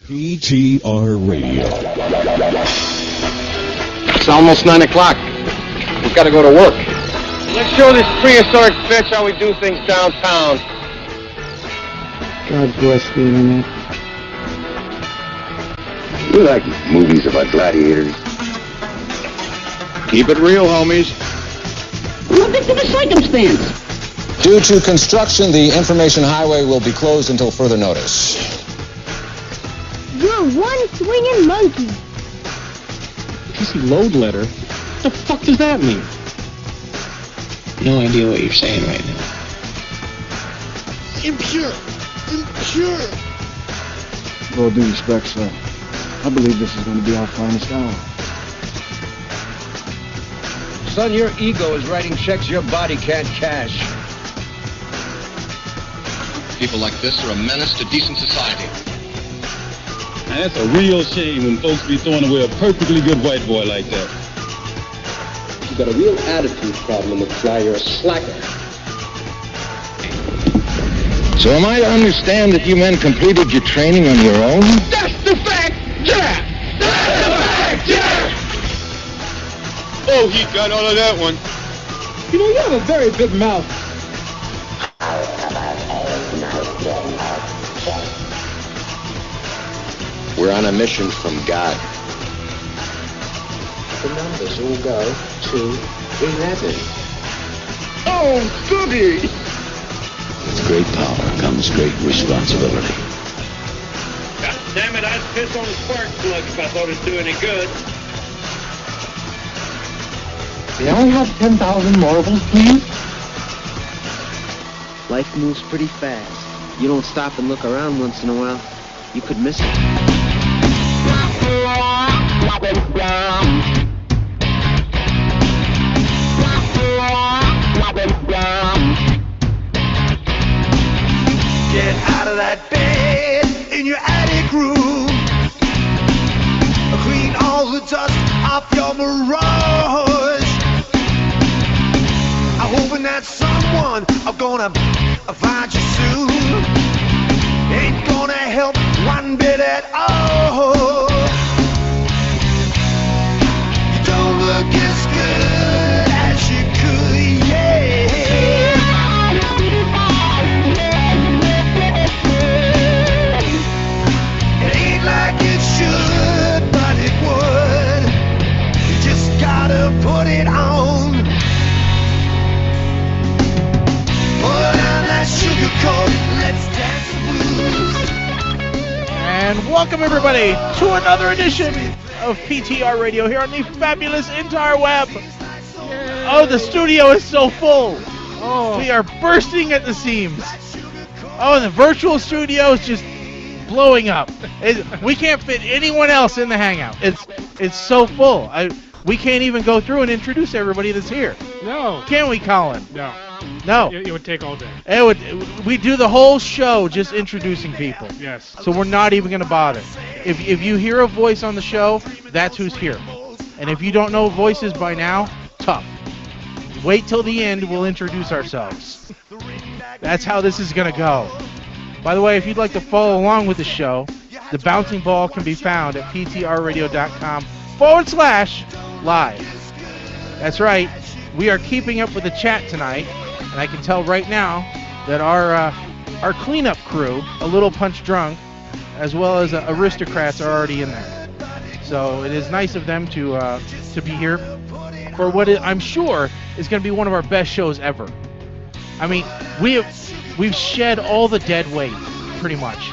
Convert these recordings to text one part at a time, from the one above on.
PTR Radio. It's almost 9 o'clock. We've got to go to work. Let's show this prehistoric bitch how we do things downtown. God bless the internet. You like movies about gladiators? Keep it real, homies. I'm a victim of circumstance. Due to construction, the information highway will be closed until further notice. You're one swinging monkey. PC load letter? What the fuck does that mean? No idea what you're saying right now. Impure. Impure. With all due respect, sir, I believe this is going to be our finest hour. Son, your ego is writing checks your body can't cash. People like this are a menace to decent society. Now, that's a real shame when folks be throwing away a perfectly good white boy like that. You've got a real attitude problem, McFly. You're a slacker. So am I to understand that you men completed your training on your own? That's the fact, yeah! That's the fact, yeah! Oh, he got all of that one. You know, you have a very big mouth. We're on a mission from God. The numbers all go to 11. Oh, goody! With great power comes great responsibility. God damn it, I'd piss on a spark plug if I thought it'd do any good. May I have 10,000 marbles, please? Life moves pretty fast. You don't stop and look around once in a while, you could miss it. Get out of that bed in your attic room. Clean all the dust off your mirage. I'm hoping that someone I'm gonna find you soon. Ain't gonna help one bit at all. You don't look as good as you could, yeah. It ain't like it should, but it would. You just gotta put it on. Put on that sugar coat, let's dance the blues. And welcome everybody to another edition of PTR Radio here on the fabulous interweb. Oh, the studio is so full. We are bursting at the seams. Oh, and the virtual studio is just blowing up. We can't fit anyone else in the hangout. It's so full. We can't even go through and introduce everybody that's here. No. Can we, Colin? No. No. It would take all day. We do the whole show just introducing people. Yes. So we're not even going to bother. If you hear a voice on the show, that's who's here. And if you don't know voices by now, tough. Wait till the end, we'll introduce ourselves. That's how this is going to go. By the way, if you'd like to follow along with the show, the bouncing ball can be found at ptrradio.com/live. That's right. We are keeping up with the chat tonight, and I can tell right now that our cleanup crew, a little punch drunk, as well as aristocrats, are already in there. So it is nice of them to be here for what I'm sure is going to be one of our best shows ever. I mean, we've shed all the dead weight, pretty much.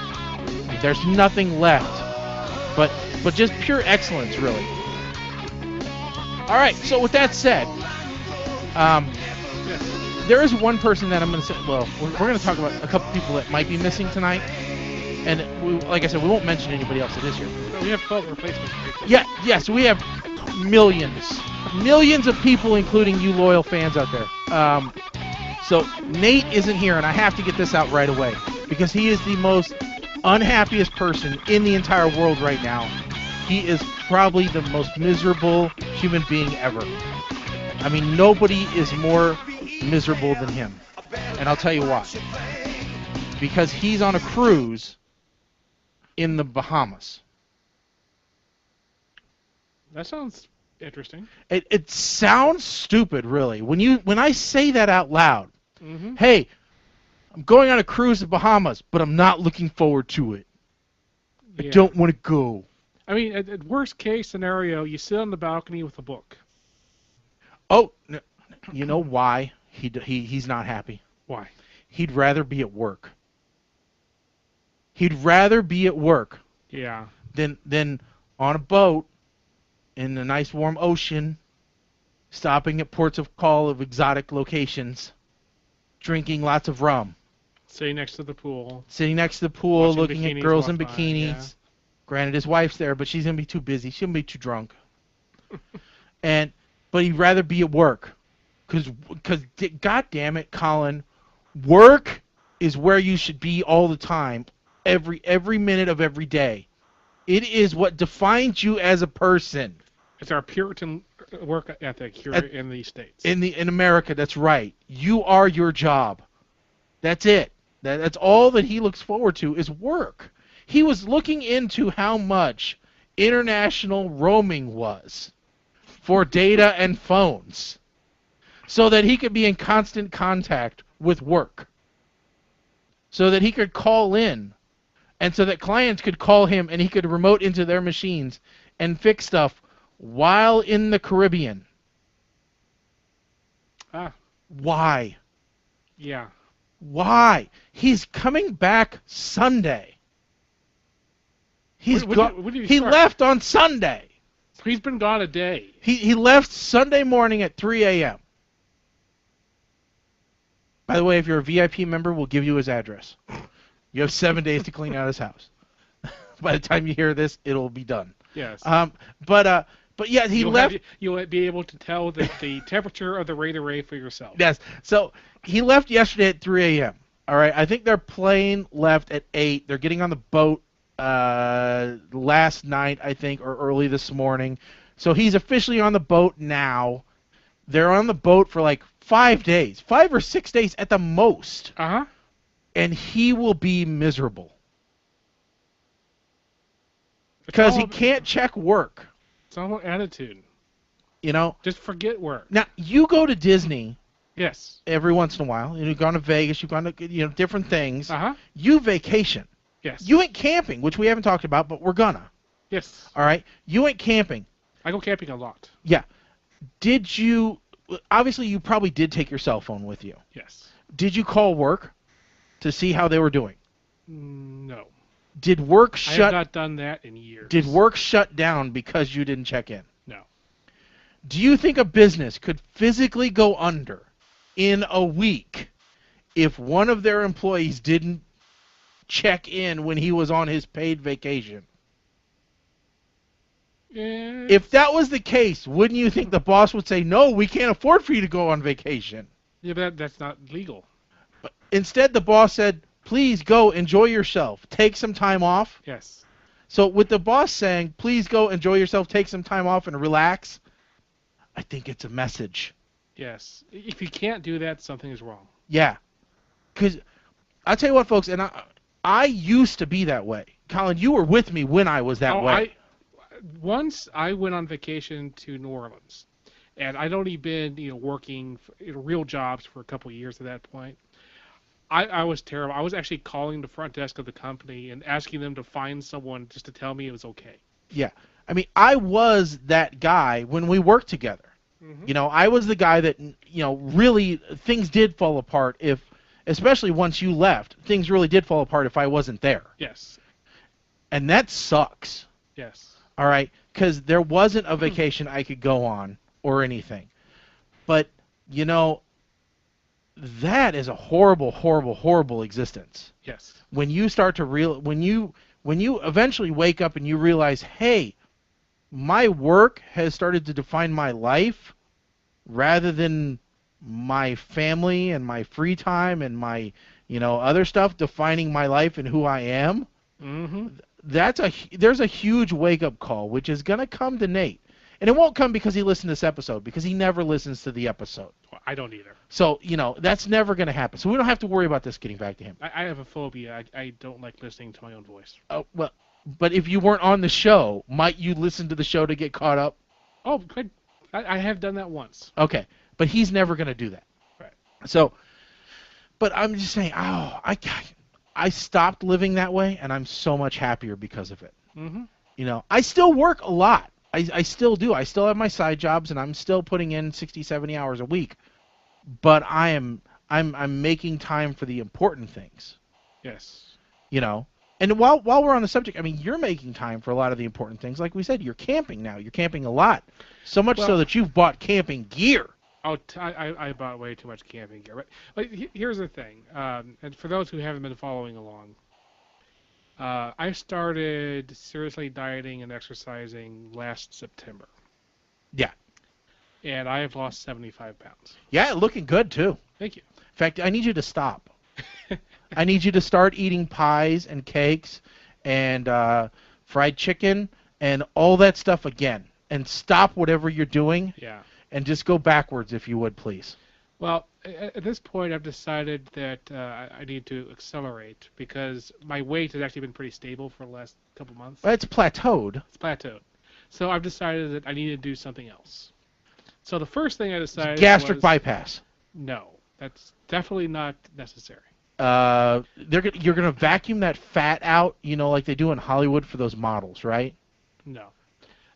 There's nothing left, but just pure excellence, really. All right. So with that said. There is one person that I'm going to say, well, we're going to talk about a couple people that might be missing tonight. And like I said, we won't mention anybody else that is here. No, we have 12 replacements. Yes, we have millions of people, including you loyal fans out there. So Nate isn't here, and I have to get this out right away because he is the most unhappiest person in the entire world right now. He is probably the most miserable human being ever. I mean, nobody is more miserable than him. And I'll tell you why. Because he's on a cruise in the Bahamas. That sounds interesting. It sounds stupid, really. When I say that out loud, Mm-hmm. hey, I'm going on a cruise to Bahamas, but I'm not looking forward to it. Yeah. I don't want to go. I mean, at worst case scenario, you sit on the balcony with a book. Oh, no, you know why he's not happy? Why? He'd rather be at work. He'd rather be at work. Yeah. Than on a boat in a nice warm ocean, stopping at ports of call of exotic locations, drinking lots of rum. Sitting next to the pool. Sitting next to the pool, Watching looking at girls in walk by, bikinis. yeah. Granted, his wife's there, but she's going to be too busy. She'll be too drunk. But he'd rather be at work. Because, God damn it, Colin, work is where you should be all the time, every minute of every day. It is what defines you as a person. It's our Puritan work ethic here in the States. In America, that's right. You are your job. That's it. That's all that he looks forward to is work. He was looking into how much international roaming was for data and phones so that he could be in constant contact with work. So that he could call in and so that clients could call him and he could remote into their machines and fix stuff while in the Caribbean. Why? Yeah. Why? He's coming back Sunday. He left on Sunday. He's been gone a day. He left Sunday morning at 3 a.m. By the way, if you're a VIP member, we'll give you his address. You have 7 days to clean out his house. By the time you hear this, it'll be done. Yes. But yeah, left. You'll be able to tell the temperature of the Raider Ray for yourself. Yes. So he left yesterday at 3 a.m. All right. I think their plane left at 8. They're getting on the boat last night, I think, or early this morning. So he's officially on the boat now. They're on the boat for like 5 days, 5 or 6 days at the most. Uh-huh. And he will be miserable. Because he can't check work. It's all about attitude. You know? Just forget work. Now, you go to Disney. Yes. Every once in a while. You've gone to Vegas. You've gone to different things. Uh-huh. You vacation. Yes. You went camping, which we haven't talked about, but we're gonna. Yes. All right. You went camping. I go camping a lot. Yeah. Did you... Obviously, you probably did take your cell phone with you. Yes. Did you call work to see how they were doing? No. Did work shut... I have not done that in years. Did work shut down because you didn't check in? No. Do you think a business could physically go under in a week if one of their employees didn't check in when he was on his paid vacation? If that was the case, wouldn't you think the boss would say, no, we can't afford for you to go on vacation? Yeah, but that's not legal. But instead, the boss said, please go enjoy yourself. Take some time off. Yes. So with the boss saying, please go enjoy yourself, take some time off and relax, I think it's a message. Yes. If you can't do that, something is wrong. Yeah. Because I'll tell you what, folks, and I used to be that way. Colin, you were with me when I was that way. Once I went on vacation to New Orleans, and I'd only been working real jobs for a couple of years at that point. I was terrible. I was actually calling the front desk of the company and asking them to find someone just to tell me it was okay. Yeah. I mean, I was that guy when we worked together. Mm-hmm. I was the guy that, really things did fall apart especially once you left, things really did fall apart if I wasn't there. Yes. And that sucks. Yes. All right, because there wasn't a vacation I could go on or anything. But, that is a horrible, horrible, horrible existence. Yes. When you start to when you eventually wake up and you realize, hey, my work has started to define my life rather than my family and my free time and my, other stuff defining my life and who I am. Mm-hmm. There's a huge wake-up call, which is going to come to Nate. And it won't come because he listened to this episode, because he never listens to the episode. Well, I don't either. So, that's never going to happen. So we don't have to worry about this getting back to him. I have a phobia. I don't like listening to my own voice. Oh, well, but if you weren't on the show, might you listen to the show to get caught up? Oh, good. I have done that once. Okay. But he's never going to do that. Right. So, but I'm just saying, I stopped living that way, and I'm so much happier because of it. Mm-hmm. I still work a lot. I still do. I still have my side jobs, and I'm still putting in 60, 70 hours a week. But I'm making time for the important things. Yes. And while we're on the subject, I mean, you're making time for a lot of the important things. Like we said, you're camping now. You're camping a lot. So much so that you've bought camping gear. Oh, I bought way too much camping gear. But here's the thing, and for those who haven't been following along, I started seriously dieting and exercising last September. Yeah. And I have lost 75 pounds. Yeah, looking good, too. Thank you. In fact, I need you to stop. I need you to start eating pies and cakes and fried chicken and all that stuff again. And stop whatever you're doing. Yeah. And just go backwards, if you would, please. Well, at this point, I've decided that I need to accelerate because my weight has actually been pretty stable for the last couple months. Well, it's plateaued. It's plateaued. So I've decided that I need to do something else. So the first thing I decided gastric bypass. No, that's definitely not necessary. You're gonna vacuum that fat out, like they do in Hollywood for those models, right? No,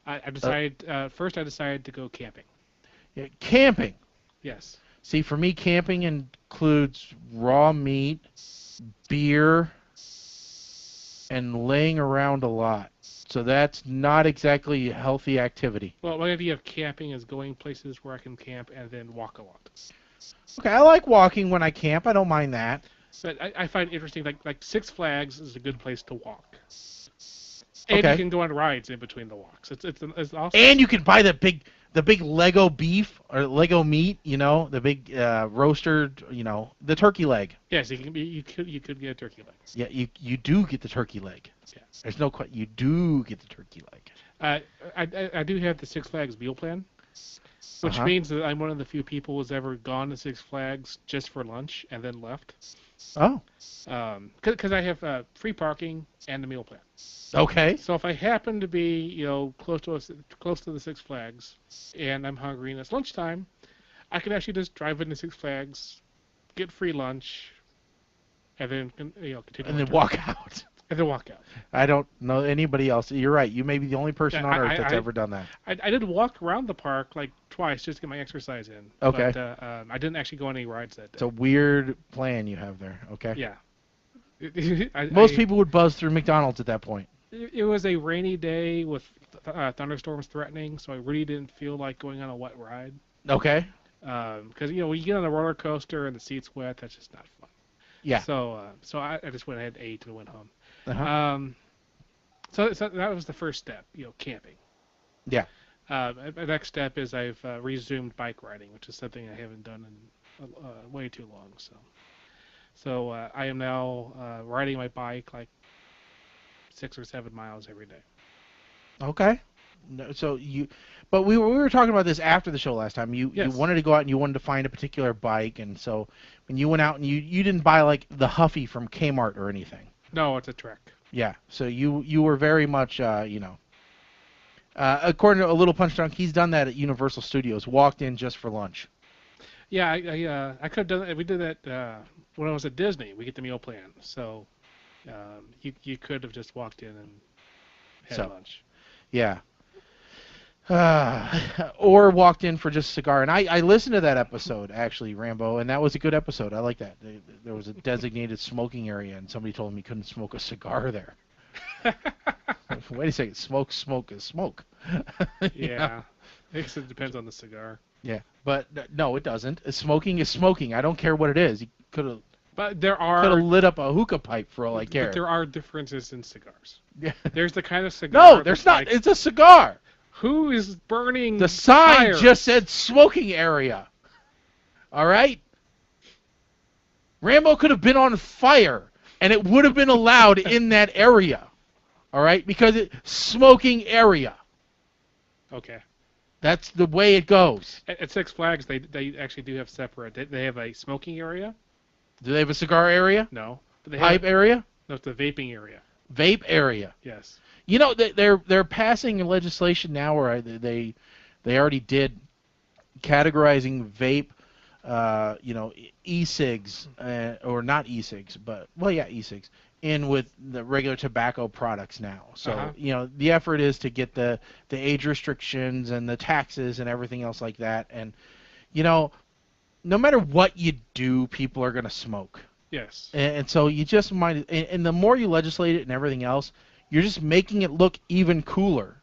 I decided first. I decided to go camping. Yeah, camping. Yes. See, for me, camping includes raw meat, beer, and laying around a lot. So that's not exactly a healthy activity. Well, my idea of camping is going places where I can camp and then walk a lot. Okay, I like walking when I camp. I don't mind that. But I find it interesting, like Six Flags is a good place to walk. And you can go on rides in between the walks. It's awesome. And you can buy the big Lego beef or Lego meat, the big roaster, the turkey leg. Yes, you could get a turkey leg. Yeah, you do get the turkey leg. Yes. There's no question. You do get the turkey leg. I do have the Six Flags meal plan, which means that I'm one of the few people who's ever gone to Six Flags just for lunch and then left. Oh. Because I have free parking and the meal plan. Okay. So if I happen to be, close to the Six Flags, and I'm hungry and it's lunchtime, I can actually just drive into Six Flags, get free lunch, and then continue. And then walk out. And then walk out. I don't know anybody else. You're right. You may be the only person on earth that's ever done that. I did walk around the park like twice just to get my exercise in. Okay. But I didn't actually go on any rides that day. It's a weird plan you have there. Okay. Yeah. Most people would buzz through McDonald's at that point. It was a rainy day with thunderstorms threatening, so I really didn't feel like going on a wet ride. Okay. Because when you get on a roller coaster and the seat's wet, that's just not fun. Yeah. So I just went ahead, ate, and went home. Uh-huh. So that was the first step, camping. Yeah. The next step is I've resumed bike riding, which is something I haven't done in way too long. So I am now riding my bike like 6 or 7 miles every day. Okay. But we were talking about this after the show last time. You wanted to go out and you wanted to find a particular bike, and so when you went out and you didn't buy like the Huffy from Kmart or anything. No, it's a Trek. Yeah. So you were very much according to a Little Punch Drunk, he's done that at Universal Studios. Walked in just for lunch. Yeah, I could have done that. We did that when I was at Disney. We get the meal plan, so you could have just walked in and had lunch. Yeah. Or walked in for just a cigar. And I listened to that episode, actually, Rambo, and that was a good episode. I like that. There was a designated smoking area, and somebody told me you couldn't smoke a cigar there. Wait a second. Smoke is smoke. Yeah. I guess it depends on the cigar. Yeah. But no, it doesn't. Smoking is smoking. I don't care what it is. You could have... But there are... Could have lit up a hookah pipe for all I care. But there are differences in cigars. Yeah. There's the kind of cigar... No, there's not. It's a cigar. Who is burning The sign fire? just said smoking area. All right? Rambo could have been on fire, and it would have been allowed in that area. All right? Because it's smoking area. Okay. That's the way it goes. At Six Flags, they actually do have separate. They have a smoking area. Do they have a cigar area? No. But they Pipe area? No, it's the vaping area. Vape area. Yes. You know, they're passing legislation now where they already did categorizing vape, e-cigs, or not e-cigs, but, well, yeah, e-cigs, in with the regular tobacco products now. So, the effort is to get the age restrictions and the taxes and everything else like that. And, no matter what you do, people are going to smoke. Yes. And so you just might, and the more you legislate it and everything else, you're just making it look even cooler.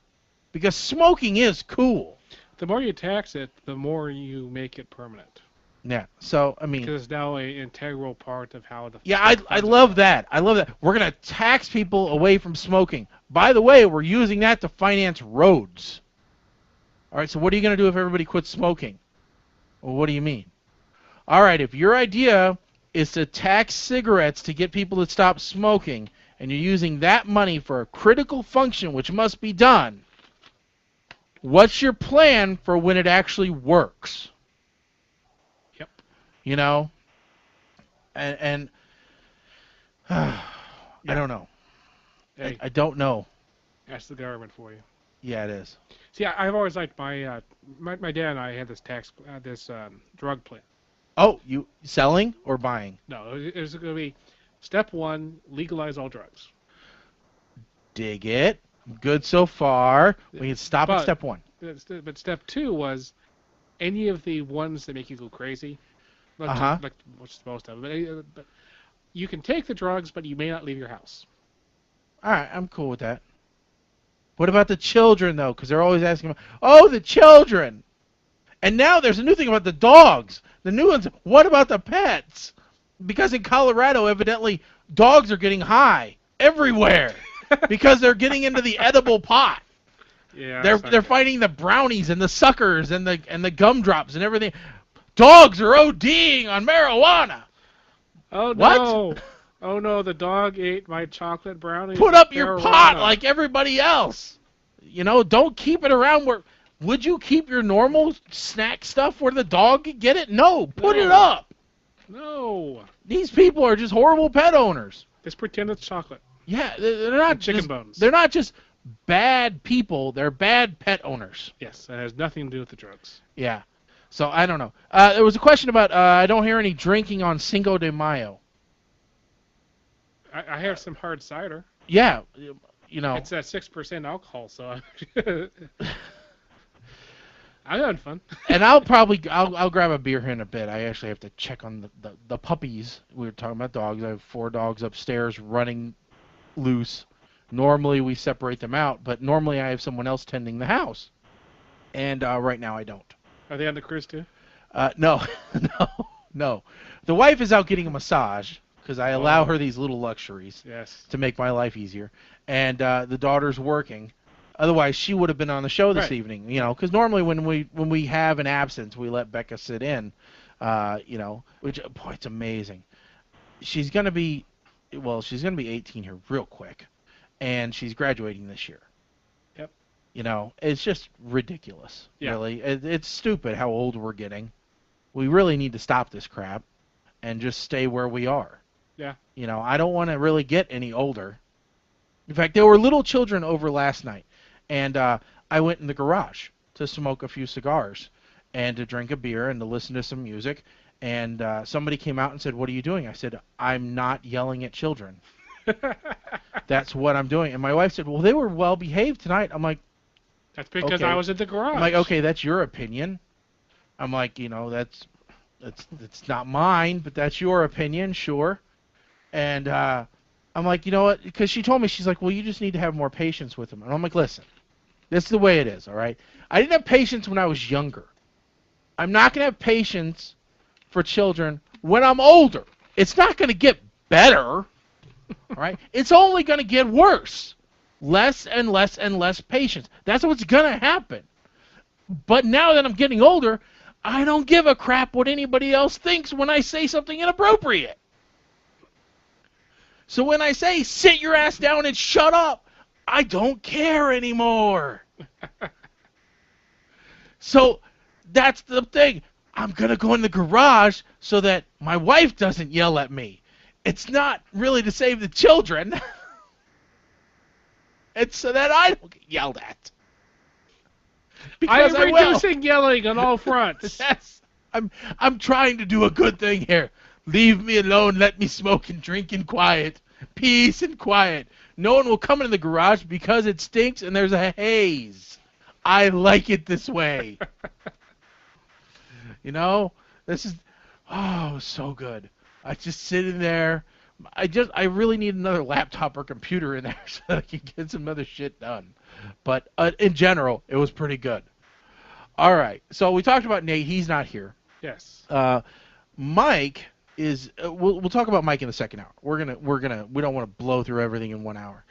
Because smoking is cool. The more you tax it, the more you make it permanent. Yeah. So, I mean, because it's now an integral part of how the... Yeah, I love that. I love that. We're going to tax people away from smoking. By the way, we're using that to finance roads. All right, so what are you going to do if everybody quits smoking? Well, what do you mean? All right, if your idea is to tax cigarettes to get people to stop smoking, and you're using that money for a critical function which must be done, what's your plan for when it actually works? Yep. And I don't know. Hey, I don't know. That's the government for you. Yeah, it is. See, I've always liked my dad and I had this drug plan. Oh, you selling or buying? No, it was going to be step 1, legalize all drugs. Dig it. Good so far. We can stop at step 1. But step 2 was any of the ones that make you go crazy. Like most of them. But you can take the drugs, but you may not leave your house. All right, I'm cool with that. What about the children, though? Because they're always asking, oh, the children. And now there's a new thing about the dogs. The new ones, what about the pets? Because in Colorado, evidently, dogs are getting high everywhere because they're getting into the edible pot. Yeah, they're finding the brownies and the suckers and the gumdrops and everything. Dogs are ODing on marijuana. Oh, what? No. Oh, no, the dog ate my chocolate brownie. Put up your pot like everybody else. Don't keep it around where... Would you keep your normal snack stuff where the dog could get it? No, put it up. No. These people are just horrible pet owners. Just pretend it's chocolate. Yeah, they're not chicken bones. They're not just bad people. They're bad pet owners. Yes, it has nothing to do with the drugs. Yeah. So, I don't know. There was a question about, I don't hear any drinking on Cinco de Mayo. I have some hard cider. Yeah, It's at 6% alcohol, so... I had fun. And I'll grab a beer here in a bit. I actually have to check on the puppies. We were talking about dogs. I have 4 dogs upstairs running loose. Normally we separate them out, but normally I have someone else tending the house. And right now I don't. Are they on the cruise too? No. No. The wife is out getting a massage because I allow her these little luxuries to make my life easier. And the daughter's working. Otherwise, she would have been on the show this evening, because normally when we have an absence, we let Becca sit in, which, boy, it's amazing. She's going to be 18 here real quick, and she's graduating this year. Yep. It's just ridiculous, really. It's stupid how old we're getting. We really need to stop this crap and just stay where we are. Yeah. I don't want to really get any older. In fact, there were little children over last night. And I went in the garage to smoke a few cigars and to drink a beer and to listen to some music. And somebody came out and said, "What are you doing?" I said, "I'm not yelling at children." That's what I'm doing. And my wife said, "Well, they were well behaved tonight." I'm like, "That's because okay. I was at the garage." I'm like, "Okay, that's your opinion." I'm like, that's not mine, but that's your opinion, sure. And I'm like, you know what? Because she told me, she's like, "Well, you just need to have more patience with them." And I'm like, listen. This is the way it is, all right? I didn't have patience when I was younger. I'm not going to have patience for children when I'm older. It's not going to get better, all right? It's only going to get worse. Less and less and less patience. That's what's going to happen. But now that I'm getting older, I don't give a crap what anybody else thinks when I say something inappropriate. So when I say, sit your ass down and shut up, I don't care anymore. So that's the thing. I'm going to go in the garage so that my wife doesn't yell at me. It's not really to save the children. It's so that I don't get yelled at. Because I'm reducing yelling on all fronts. Yes. I'm trying to do a good thing here. Leave me alone. Let me smoke and drink in quiet. Peace and quiet. No one will come into the garage because it stinks and there's a haze. I like it this way. You know, this is, so good. I just sit in there. I really need another laptop or computer in there so that I can get some other shit done. But in general, it was pretty good. All right. So we talked about Nate. He's not here. Yes. Mike is. We'll talk about Mike in the second hour. We don't want to blow through everything in 1 hour.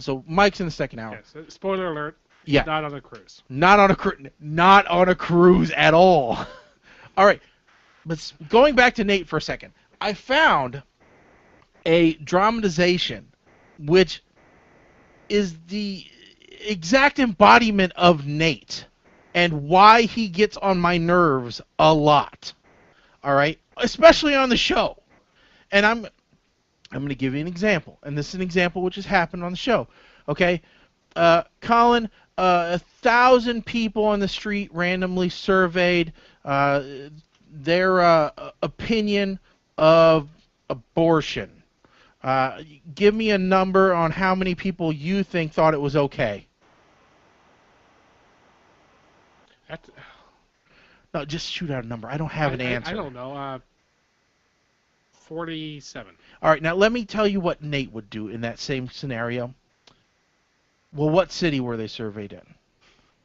So Mike's in the second hour. Yes. Spoiler alert. Yeah. Not on a cruise. Not on a cruise at all. All right. But going back to Nate for a second, I found a dramatization which is the exact embodiment of Nate and why he gets on my nerves a lot. All right? Especially on the show. And I'm going to give you an example. And this is an example which has happened on the show. Okay? Colin, 1,000 people on the street randomly surveyed their opinion of abortion. Give me a number on how many people you think thought it was okay. No, just shoot out a number. I don't have an answer. I don't know. 47. All right, now let me tell you what Nate would do in that same scenario. Well, what city were they surveyed in?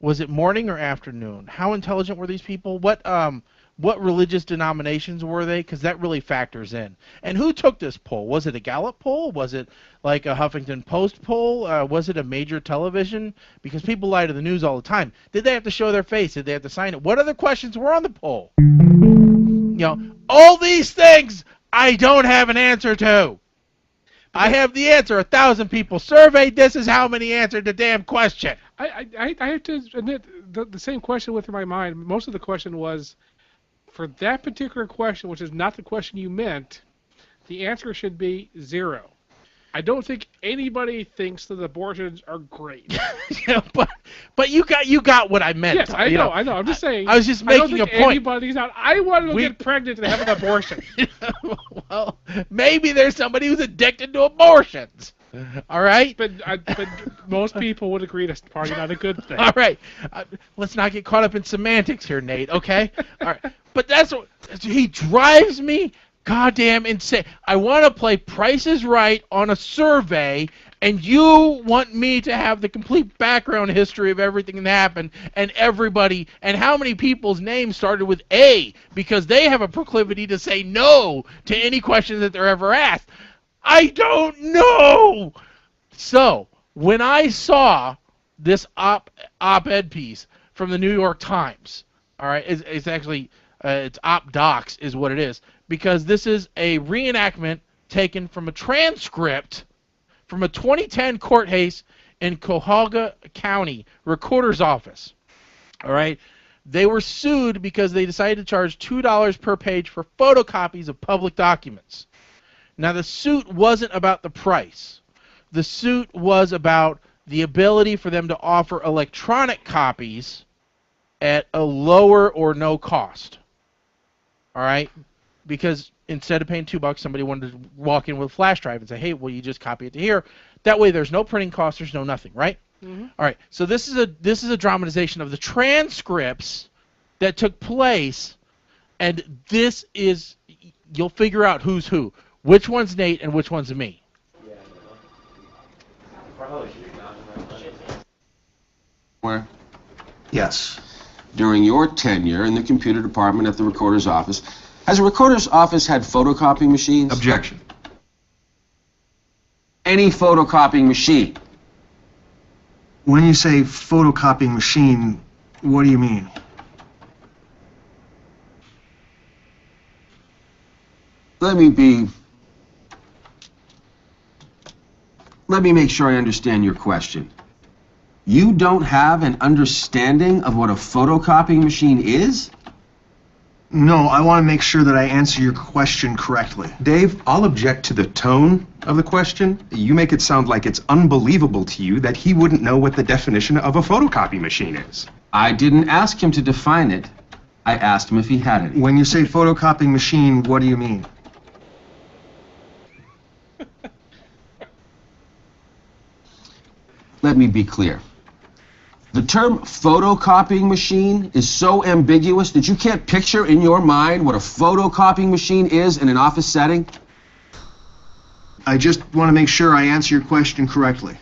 Was it morning or afternoon? How intelligent were these people? What religious denominations were they? Because that really factors in. And who took this poll? Was it a Gallup poll? Was it like a Huffington Post poll? Was it a major television? Because people lie to the news all the time. Did they have to show their face? Did they have to sign it? What other questions were on the poll? All these things I don't have an answer to. I have the answer. 1,000 people surveyed. This is how many answered the damn question. I have to admit, the same question went through my mind. Most of the question was, for that particular question, which is not the question you meant, the answer should be 0. I don't think anybody thinks that abortions are great. Yeah, but you got what I meant. Yes, I know. I'm just saying. I was just making a point. Anybody's out. I want to get pregnant and have an abortion. Well, maybe there's somebody who's addicted to abortions. All right? But most people would agree that's probably not a good thing. All right. Let's not get caught up in semantics here, Nate, okay? All right. But that's what he drives me goddamn insane. I want to play Price is Right on a survey, and you want me to have the complete background history of everything that happened and everybody and how many people's names started with A because they have a proclivity to say no to any question that they're ever asked. I don't know. So when I saw this op-ed piece from the New York Times, all right, it's actually it's Op Docs is what it is, because this is a reenactment taken from a transcript from a 2010 court case in Cuyahoga County Recorder's Office. All right, they were sued because they decided to charge $2 per page for photocopies of public documents. Now, the suit wasn't about the price. The suit was about the ability for them to offer electronic copies at a lower or no cost. All right? Because instead of paying $2, somebody wanted to walk in with a flash drive and say, hey, well, you just copy it to here. That way there's no printing costs, there's no nothing, right? Mm-hmm. All right. So this is a dramatization of the transcripts that took place, and this is, you'll figure out who's who. Which one's Nate and which one's me? Where? Yes. During your tenure in the computer department at the recorder's office, has the recorder's office had photocopying machines? Objection. Any photocopying machine? When you say photocopying machine, what do you mean? Let me make sure I understand your question. You don't have an understanding of what a photocopying machine is? No, I want to make sure that I answer your question correctly. Dave, I'll object to the tone of the question. You make it sound like it's unbelievable to you that he wouldn't know what the definition of a photocopy machine is. I didn't ask him to define it. I asked him if he had any. When you say photocopying machine, what do you mean? Let me be clear. The term photocopying machine is so ambiguous that you can't picture in your mind what a photocopying machine is in an office setting? I just want to make sure I answer your question correctly.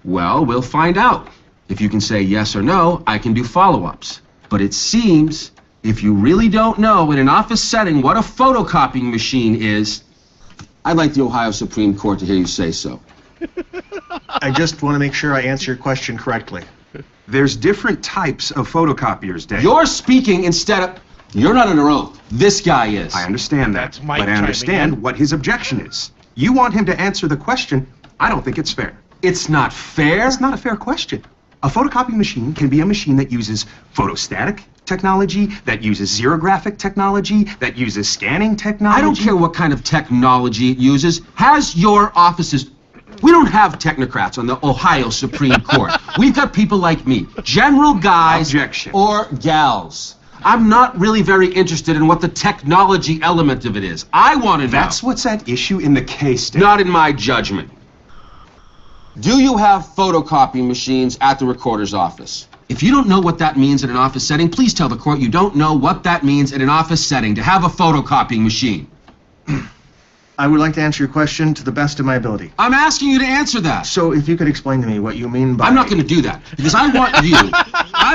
Well, we'll find out. If you can say yes or no, I can do follow-ups. But it seems if you really don't know in an office setting what a photocopying machine is, I'd like the Ohio Supreme Court to hear you say so. I just want to make sure I answer your question correctly. There's different types of photocopiers, Dave. You're speaking instead of... You're not under oath. This guy is. I understand that, That's Mike but I understand what his objection is. You want him to answer the question. I don't think it's fair. It's not fair? It's not a fair question. A photocopying machine can be a machine that uses photostatic technology, that uses xerographic technology, that uses scanning technology. I don't care what kind of technology it uses. Has your offices... We don't have technocrats on the Ohio Supreme Court. We've got people like me, general guys or gals. I'm not really very interested in what the technology element of it is. I want to know. That's what's at issue in the case, Dave. Not in my judgment. Do you have photocopying machines at the recorder's office? If you don't know what that means in an office setting, please tell the court you don't know what that means in an office setting to have a photocopying machine. I would like to answer your question to the best of my ability. I'm asking you to answer that. So if you could explain to me what you mean by... I'm not going to do that, because I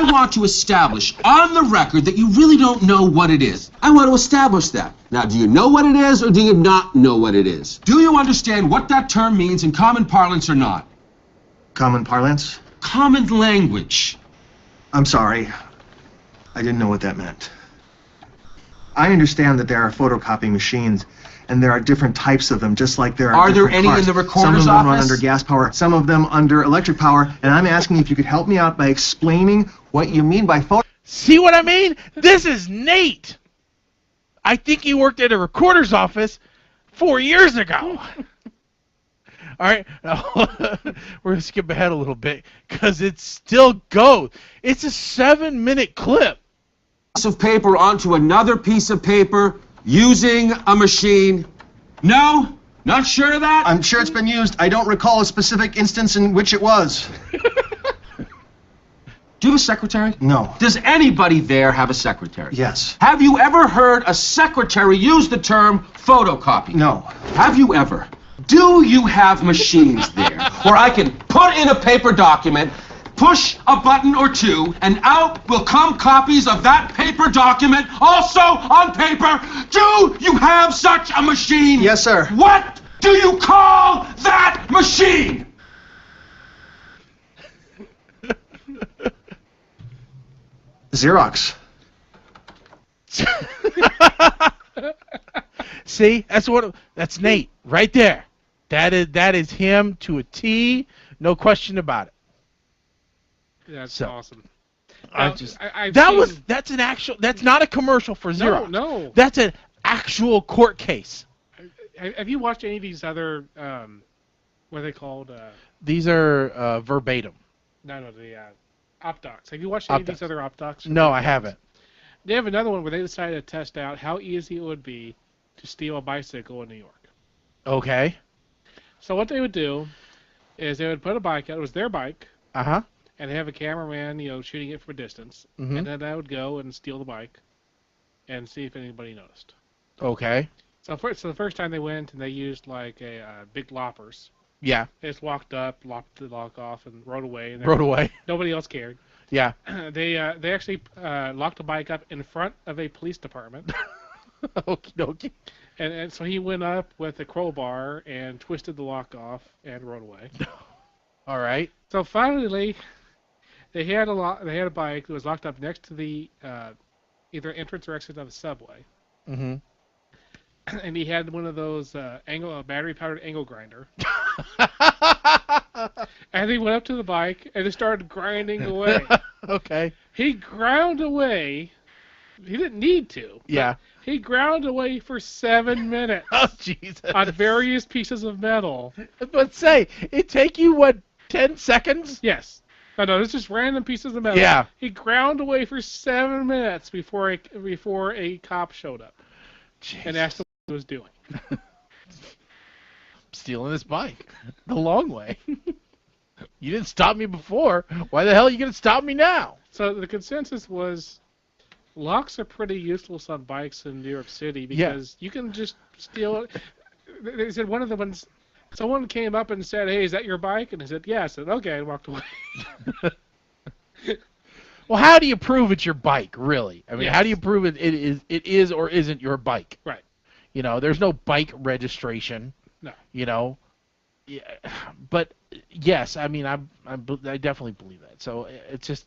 want to establish on the record that you really don't know what it is. I want to establish that. Now, do you know what it is, or do you not know what it is? Do you understand what that term means in common parlance or not? Common parlance? Common language. I'm sorry. I didn't know what that meant. I understand that there are photocopying machines, and there are different types of them, just like there are there different any cars. in the recorder's Some of them run office? under gas power, some of them under electric power, and I'm asking if you could help me out by explaining what you mean by photo... See what I mean? This is Nate. I think he worked at a recorder's office 4 years ago. All right, now, we're going to skip ahead a little bit because it still goes. It's a 7-minute clip. Piece of paper onto another piece of paper using a machine. No? Not sure of that? I'm sure it's been used. I don't recall a specific instance in which it was. Do you have a secretary? No. Does anybody there have a secretary? Yes. Have you ever heard a secretary use the term photocopy? No. Have you ever? Do you have machines there where I can put in a paper document, push a button or two, and out will come copies of that paper document also on paper? Do you have such a machine? Yes, sir. What do you call that machine? Xerox. See, that's Nate right there. That is him to a T, no question about it. That's So, awesome. That's not a commercial for Xerox. No. That's an actual court case. Have you watched any of these other, what are they called? These are verbatim. No, the op-docs. Have you watched any of these other op-docs? No, I haven't. They have another one where they decided to test out how easy it would be to steal a bicycle in New York. Okay. So what they would do is they would put a bike out. It was their bike. Uh-huh. And they have a cameraman, shooting it from a distance. Mm-hmm. And then I would go and steal the bike and see if anybody noticed. Okay. So the first time they went and they used like a big loppers. Yeah. They just walked up, lopped the lock off, and rode away. And Rode away. Nobody else cared. Yeah. They actually locked the bike up in front of a police department. Okie dokie. And so he went up with a crowbar and twisted the lock off and rode away. All right. So finally, they had a bike that was locked up next to the either entrance or exit of the subway. Mm-hmm. And he had one of those battery-powered angle grinder. And he went up to the bike and it started grinding away. Okay. He ground away. He didn't need to. Yeah. He ground away for 7 minutes. Oh, Jesus. On various pieces of metal. But say, it take you, what, 10 seconds? Yes. No, it's just random pieces of metal. Yeah. He ground away for 7 minutes before a cop showed up. Jesus. And asked him what he was doing. Stealing this bike the long way. You didn't stop me before. Why the hell are you going to stop me now? So the consensus was locks are pretty useless on bikes in New York City because you can just steal it. They said one of the ones, someone came up and said, "Hey, is that your bike?" And I said, "Yeah." I said, "Okay," and walked away. Well, how do you prove it's your bike, really? I mean, Yes. how do you prove it is or isn't your bike? Right. You know, there's no bike registration. No. You know, yeah, but yes, I mean, I definitely believe that. So it's just,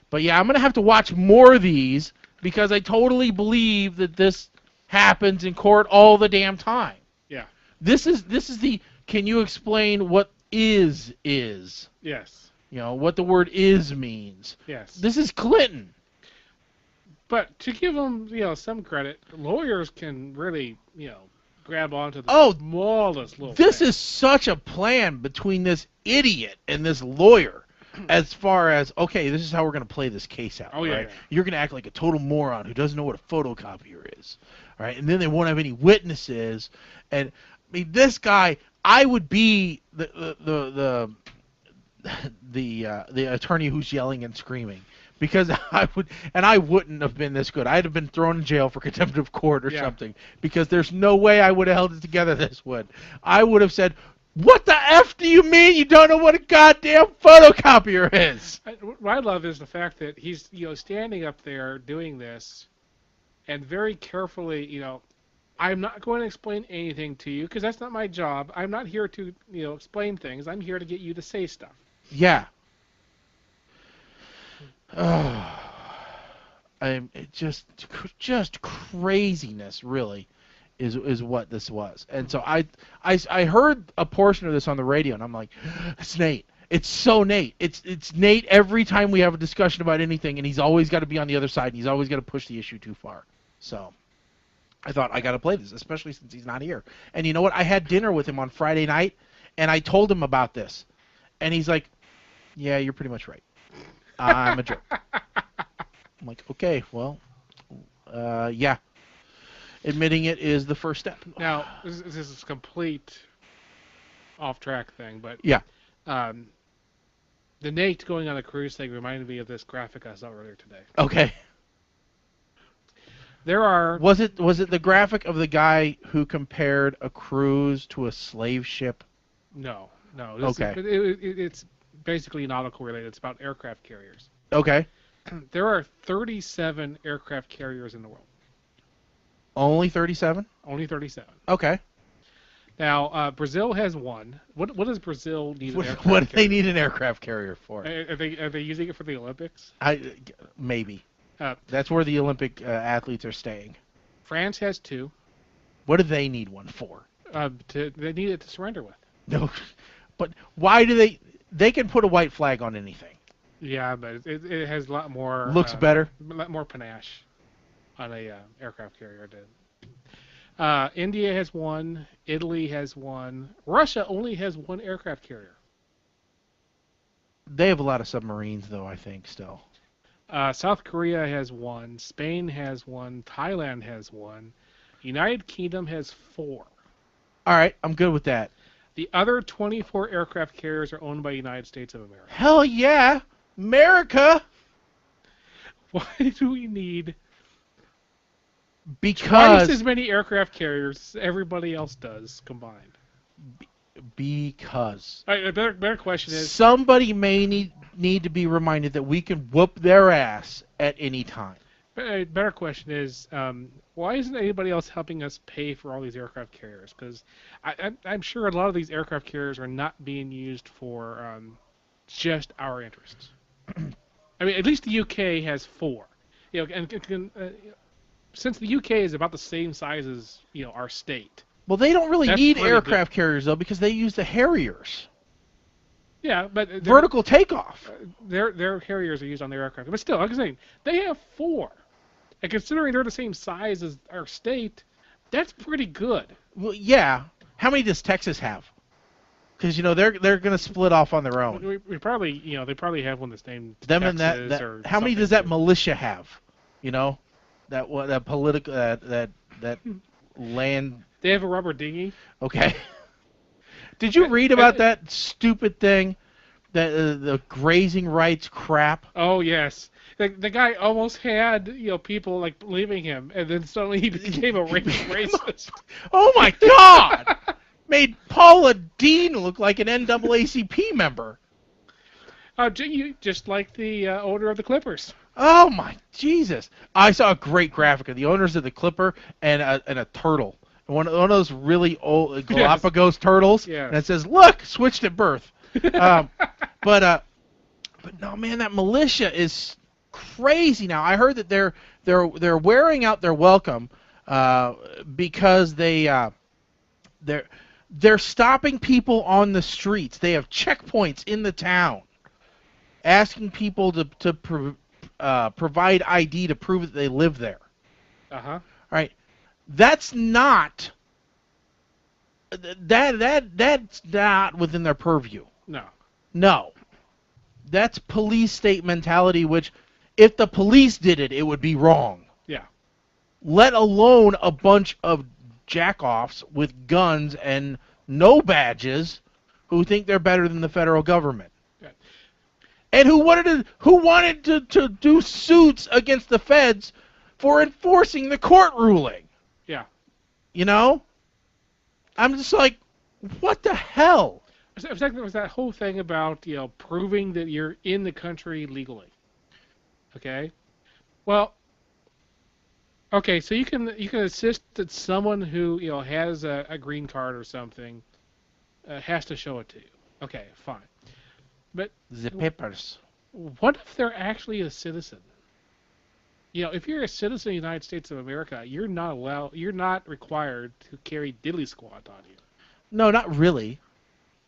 but yeah, I'm gonna have to watch more of these because I totally believe that this happens in court all the damn time. Yeah. This is the. Can you explain what is? Yes. You know what the word is means. Yes. This is Clinton. But to give them, some credit, lawyers can really, grab onto the smallest little This thing. is such a plan between this idiot and this lawyer as far as, okay, this is how we're going to play this case out. Oh, yeah, right? yeah. You're going to act like a total moron who doesn't know what a photocopier is. All right? And then they won't have any witnesses. And, I mean, this guy, I would be the attorney who's yelling and screaming. Because I wouldn't have been this good. I'd have been thrown in jail for contempt of court or something. Because there's no way I would have held it together this would. I would have said, "What the F do you mean you don't know what a goddamn photocopier is?" What I love is the fact that he's, standing up there doing this, and very carefully, I'm not going to explain anything to you because that's not my job. I'm not here to, explain things. I'm here to get you to say stuff. Yeah. Just craziness, really, is what this was. And so I heard a portion of this on the radio, and I'm like, it's Nate. It's so Nate. It's Nate every time we have a discussion about anything, and he's always got to be on the other side, and he's always got to push the issue too far. So I thought I got to play this, especially since he's not here. And you know what? I had dinner with him on Friday night, and I told him about this, and he's like, "Yeah, you're pretty much right. I'm a jerk." I'm like, okay, well, yeah. Admitting it is the first step. Now, this is a complete off-track thing, but yeah, the Nate going on a cruise thing reminded me of this graphic I saw earlier today. Okay. There are. Was it the graphic of the guy who compared a cruise to a slave ship? No. Okay. It's basically nautical related. It's about aircraft carriers. Okay. There are 37 aircraft carriers in the world. Only 37? Only 37. Okay. Now, Brazil has one. What does Brazil need an aircraft What do carrier? they need an aircraft carrier for? Are they using it for the Olympics? Maybe. That's where the Olympic athletes are staying. France has 2. What do they need one for? They need it to surrender with. No, but why do they? They can put a white flag on anything. Yeah, but it has a lot more. Looks better. A lot more panache on a aircraft carrier. India has 1. Italy has 1. Russia only has 1 aircraft carrier. They have a lot of submarines, though, I think, still. South Korea has 1. Spain has 1. Thailand has 1. United Kingdom has 4. All right, I'm good with that. The other 24 aircraft carriers are owned by the United States of America. Hell yeah! America! Why do we need because twice as many aircraft carriers as everybody else does combined? Because. All right, a better question is... Somebody may need to be reminded that we can whoop their ass at any time. A better question is, why isn't anybody else helping us pay for all these aircraft carriers? Because I'm sure a lot of these aircraft carriers are not being used for just our interests. I mean, at least the UK has 4. Since the UK is about the same size as our state. Well, they don't really That's need plenty aircraft carriers though, because they use the Harriers. Yeah, but vertical takeoff. Their Harriers are used on their aircraft, but still, like I'm saying, they have 4, and considering they're the same size as our state, that's pretty good. Well, yeah. How many does Texas have? Because they're going to split off on their own. We probably they probably have one that's named Them Texas and that or how many does that militia have? That political that land. They have a rubber dinghy. Okay. Did you read about that stupid thing, that the grazing rights crap? Oh yes, the guy almost had people like believing him, and then suddenly he became a racist. Oh my God! Made Paula Dean look like an NAACP member. Just like the owner of the Clippers. Oh my Jesus! I saw a great graphic of the owners of the Clipper and a turtle. One of those really old Galapagos turtles, yes. And it says, "Look, switched at birth." But no, man, that militia is crazy now. I heard that they're wearing out their welcome because they're stopping people on the streets. They have checkpoints in the town, asking people to provide ID to prove that they live there. All right. That's not that's not within their purview. No. That's police state mentality, which if the police did it, it would be wrong. Yeah. Let alone a bunch of jack-offs with guns and no badges who think they're better than the federal government. Yeah. And who wanted to do suits against the feds for enforcing the court ruling. Yeah. I'm just like, what the hell? It's like there was that whole thing about proving that you're in the country legally. Okay. Well. Okay, so you can insist that someone who has a green card or something has to show it to you. Okay, fine. But the papers. What if they're actually a citizen? If you're a citizen of the United States of America, you're not required to carry diddly squat on you. No, not really.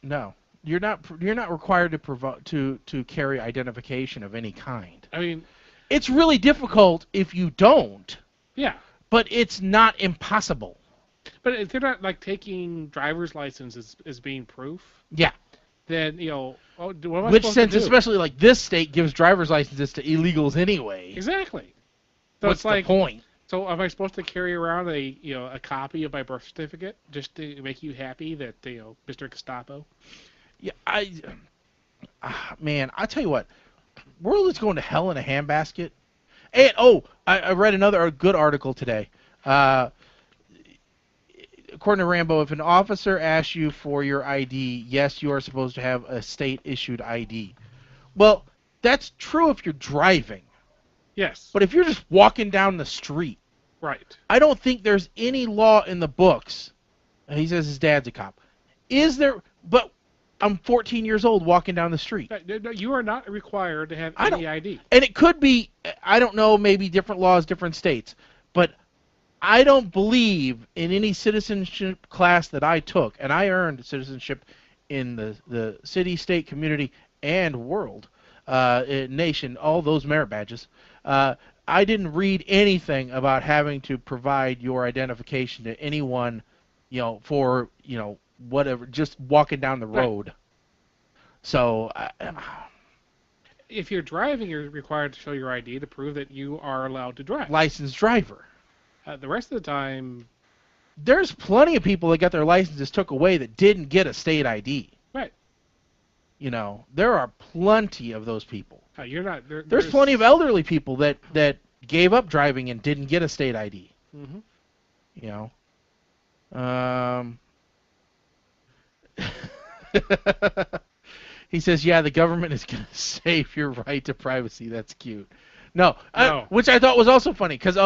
No, you're not required to carry identification of any kind. I mean, it's really difficult if you don't. Yeah. But it's not impossible. But if they're not taking driver's license as being proof. Yeah. Then what am I Which supposed since to do? especially this state gives driver's licenses to illegals anyway. Exactly. So What's the point? So am I supposed to carry around a copy of my birth certificate just to make you happy that Mr. Gestapo? Yeah, man, I tell you what, world is going to hell in a handbasket. And I read another good article today. According to Rambo, if an officer asks you for your ID, yes, you are supposed to have a state-issued ID. Well, that's true if you're driving. Yes. But if you're just walking down the street, right? I don't think there's any law in the books. He says his dad's a cop. Is there? But I'm 14 years old walking down the street. No, you are not required to have any ID. And it could be, I don't know, maybe different laws, different states. But I don't believe in any citizenship class that I took, and I earned citizenship in the city, state, community, and world, nation, all those merit badges. I didn't read anything about having to provide your identification to anyone, for, whatever, just walking down the road. Right. So, if you're driving, you're required to show your ID to prove that you are allowed to drive. Licensed driver. The rest of the time, there's plenty of people that got their licenses took away that didn't get a state ID. Right. There are plenty of those people. You're not. There's plenty of elderly people that gave up driving and didn't get a state ID. Mm-hmm. He says, yeah, the government is going to save your right to privacy. That's cute. No. Which I thought was also funny because,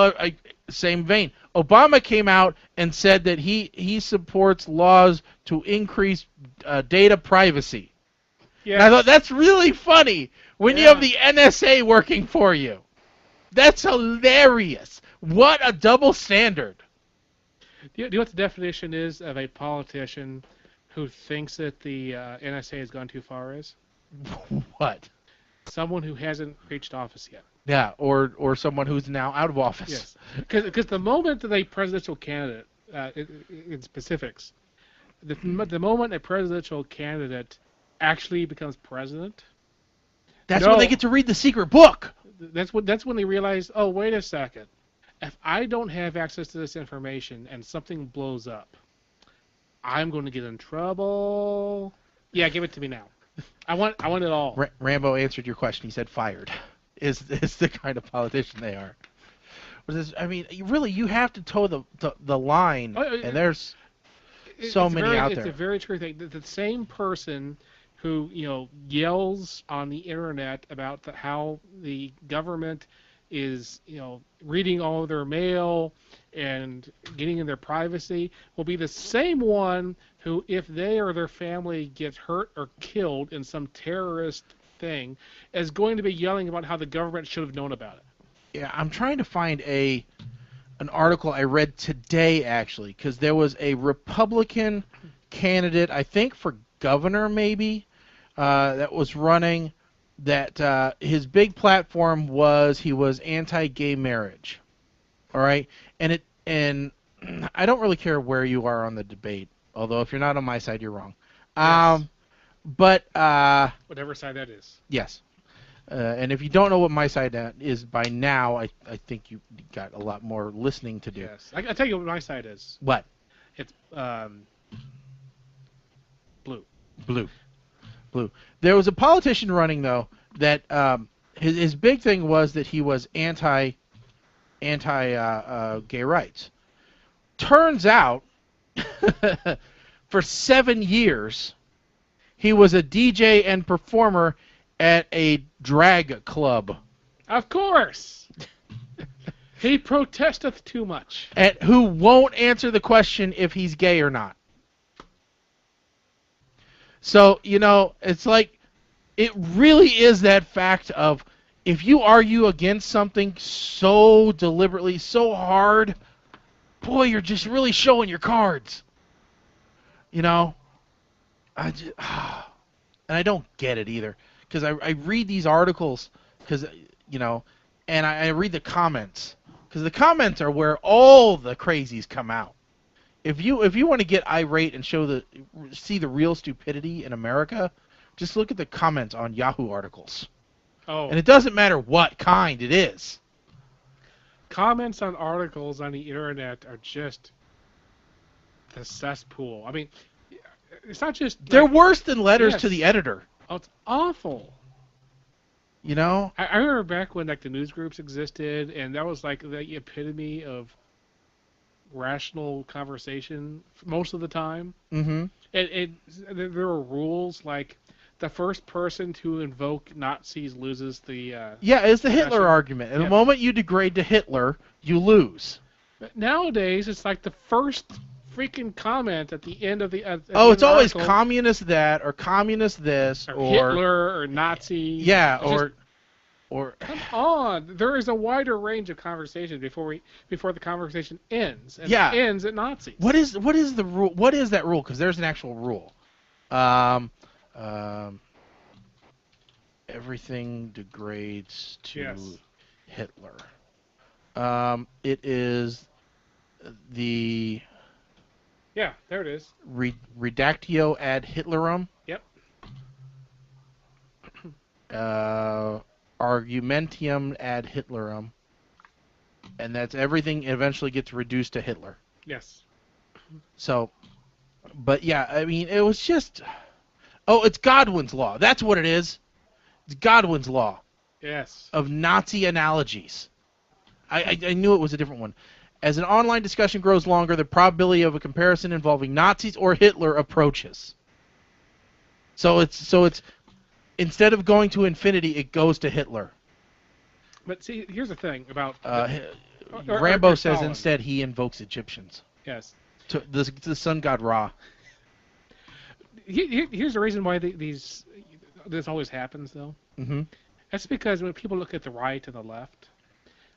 same vein, Obama came out and said that he supports laws to increase data privacy. Yeah. And I thought that's really funny when you have the NSA working for you. That's hilarious. What a double standard. Do you know what the definition is of a politician who thinks that the NSA has gone too far is? What? Someone who hasn't reached office yet. Yeah, or someone who's now out of office. Yes, because the moment that a presidential candidate, in specifics, the moment a presidential candidate actually becomes president, that's when they get to read the secret book. That's when they realize, oh, wait a second, if I don't have access to this information and something blows up, I'm going to get in trouble. Yeah, give it to me now. I want it all. Rambo answered your question. He said fired. Is the kind of politician they are. I mean, really, you have to toe the line, and there's so many out there. It's a very true thing. The same person who yells on the internet about how the government is reading all of their mail and getting in their privacy will be the same one who, if they or their family gets hurt or killed in some terrorist thing, is going to be yelling about how the government should have known about it. Yeah, I'm trying to find an article I read today, actually, because there was a Republican candidate, I think for governor maybe, that was running, that his big platform was he was anti-gay marriage. All right? And I don't really care where you are on the debate, although if you're not on my side, you're wrong. Yes. But whatever side that is. Yes. And if you don't know what my side is by now, I think you got a lot more listening to do. Yes. I'll tell you what my side is. What? It's blue. Blue. There was a politician running, though, that his big thing was that he was anti gay rights. Turns out, for 7 years, he was a DJ and performer at a drag club. Of course. He protesteth too much. And who won't answer the question if he's gay or not. So, it's like, it really is that fact of, if you argue against something so deliberately, so hard, boy, you're just really showing your cards. And I don't get it either, because I read these articles, because and I read the comments, because the comments are where all the crazies come out. If you want to get irate and see the real stupidity in America, just look at the comments on Yahoo articles. Oh. And it doesn't matter what kind it is. Comments on articles on the internet are just the cesspool. I mean, it's not just... They're worse than letters to the editor. Oh, it's awful. I remember back when the news groups existed, and that was like the epitome of rational conversation most of the time. Mm-hmm. And there were rules like the first person to invoke Nazis loses the... it's the Hitler argument. And the moment you degrade to Hitler, you lose. But nowadays, it's like the first freaking comment at the end of the... it's always communist that, or communist this, or Hitler, or Nazi. Yeah, or come on, there is a wider range of conversation before the conversation ends. And it ends at Nazis. What is the rule? What is that rule? Because there's an actual rule. Everything degrades to Hitler. It is the... Yeah, there it is. Reductio ad Hitlerum. Yep. Argumentium ad Hitlerum. And that's everything eventually gets reduced to Hitler. Yes. So, but yeah, I mean, it was just... Oh, it's Godwin's Law. That's what it is. It's Godwin's Law. Yes. Of Nazi analogies. I knew it was a different one. As an online discussion grows longer, the probability of a comparison involving Nazis or Hitler approaches. So it's instead of going to infinity, it goes to Hitler. But see, here's the thing about... Rambo says instead he invokes Egyptians. Yes. To the sun god Ra. Here's the reason why this always happens, though. Mm-hmm. That's because when people look at the right and the left,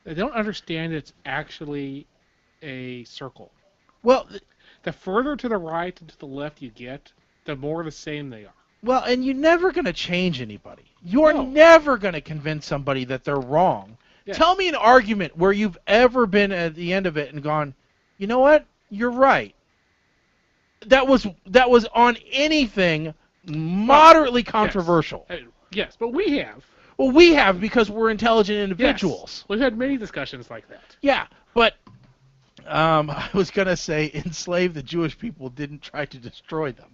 they don't understand it's actually a circle. Well, the further to the right and to the left you get, the more the same they are. Well, and you're never going to change anybody. You're never going to convince somebody that they're wrong. Yes. Tell me an argument where you've ever been at the end of it and gone, you know what? You're right. That was on anything moderately controversial. Yes, but we have. Well, we have because we're intelligent individuals. Yes. We've had many discussions like that. Yeah, but I was going to say enslave the Jewish people didn't try to destroy them.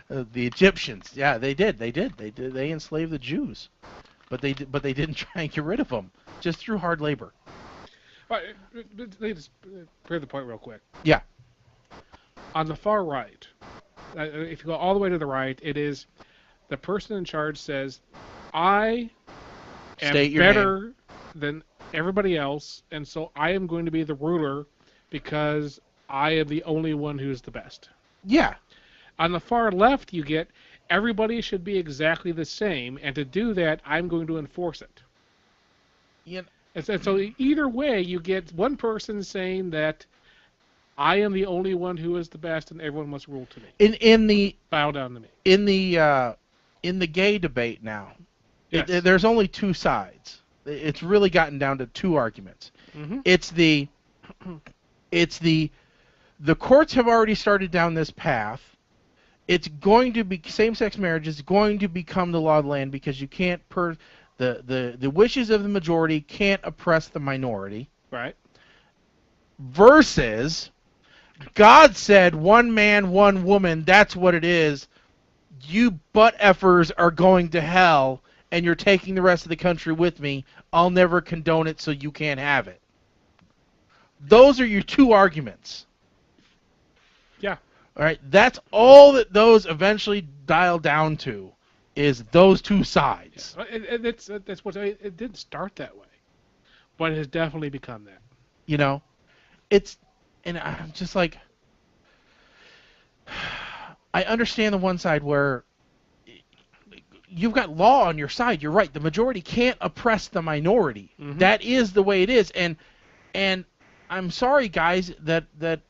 The Egyptians, yeah, they did. They enslaved the Jews, but they didn't try and get rid of them just through hard labor. All right, let me just clear the point real quick. Yeah. On the far right, if you go all the way to the right, it is the person in charge says, "I am better than everybody else, and so I am going to be the ruler because I am the only one who's the best." Yeah. On the far left, you get everybody should be exactly the same, and to do that, I'm going to enforce it. Yeah. And so either way, you get one person saying that I am the only one who is the best, and everyone must rule to me. In the bow down to me. In the gay debate now, yes. There's only two sides. It's really gotten down to two arguments. Mm-hmm. It's the courts have already started down this path. It's going to be same-sex marriage is going to become the law of the land because you can't the wishes of the majority can't oppress the minority. Right. Versus God said one man, one woman, that's what it is. You butt effers are going to hell and you're taking the rest of the country with me. I'll never condone it so you can't have it. Those are your two arguments. Yeah. All right, that's all that those eventually dial down to, is those two sides. Yeah. That's what it didn't start that way, but it has definitely become that. You know, and I'm just like, I understand the one side where you've got law on your side. You're right. The majority can't oppress the minority. Mm-hmm. That is the way it is, and I'm sorry, guys, that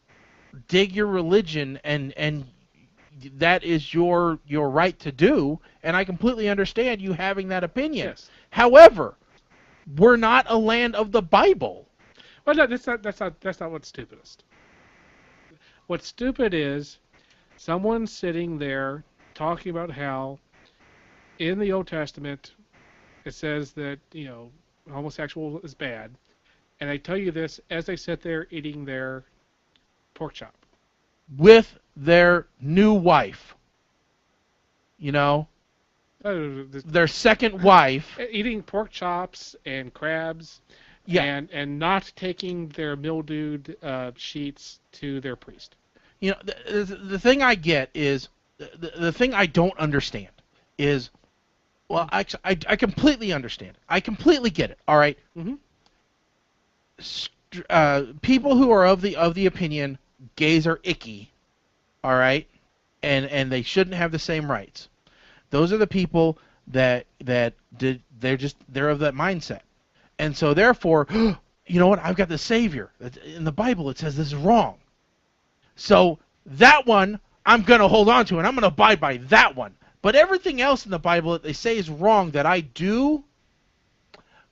dig your religion and that is your right to do, and I completely understand you having that opinion. Yes. However, we're not a land of the Bible. Well, no, that's not what's stupidest. What's stupid is someone sitting there talking about how in the Old Testament it says that, you know, homosexual is bad, and they tell you this as they sit there eating their pork chop with their new wife, you know, their second wife, eating pork chops and crabs, yeah, and not taking their mildewed sheets to their priest. You know, the thing I get is the thing I don't understand is, well, actually, I completely understand. I completely get it. All right. Mm-hmm. People who are of the opinion gays are icky, all right, and they shouldn't have the same rights. Those are the people they're of that mindset, and so therefore, you know what? I've got the Savior. In the Bible, it says this is wrong. So that one I'm gonna hold on to, and I'm gonna abide by that one. But everything else in the Bible that they say is wrong that I do,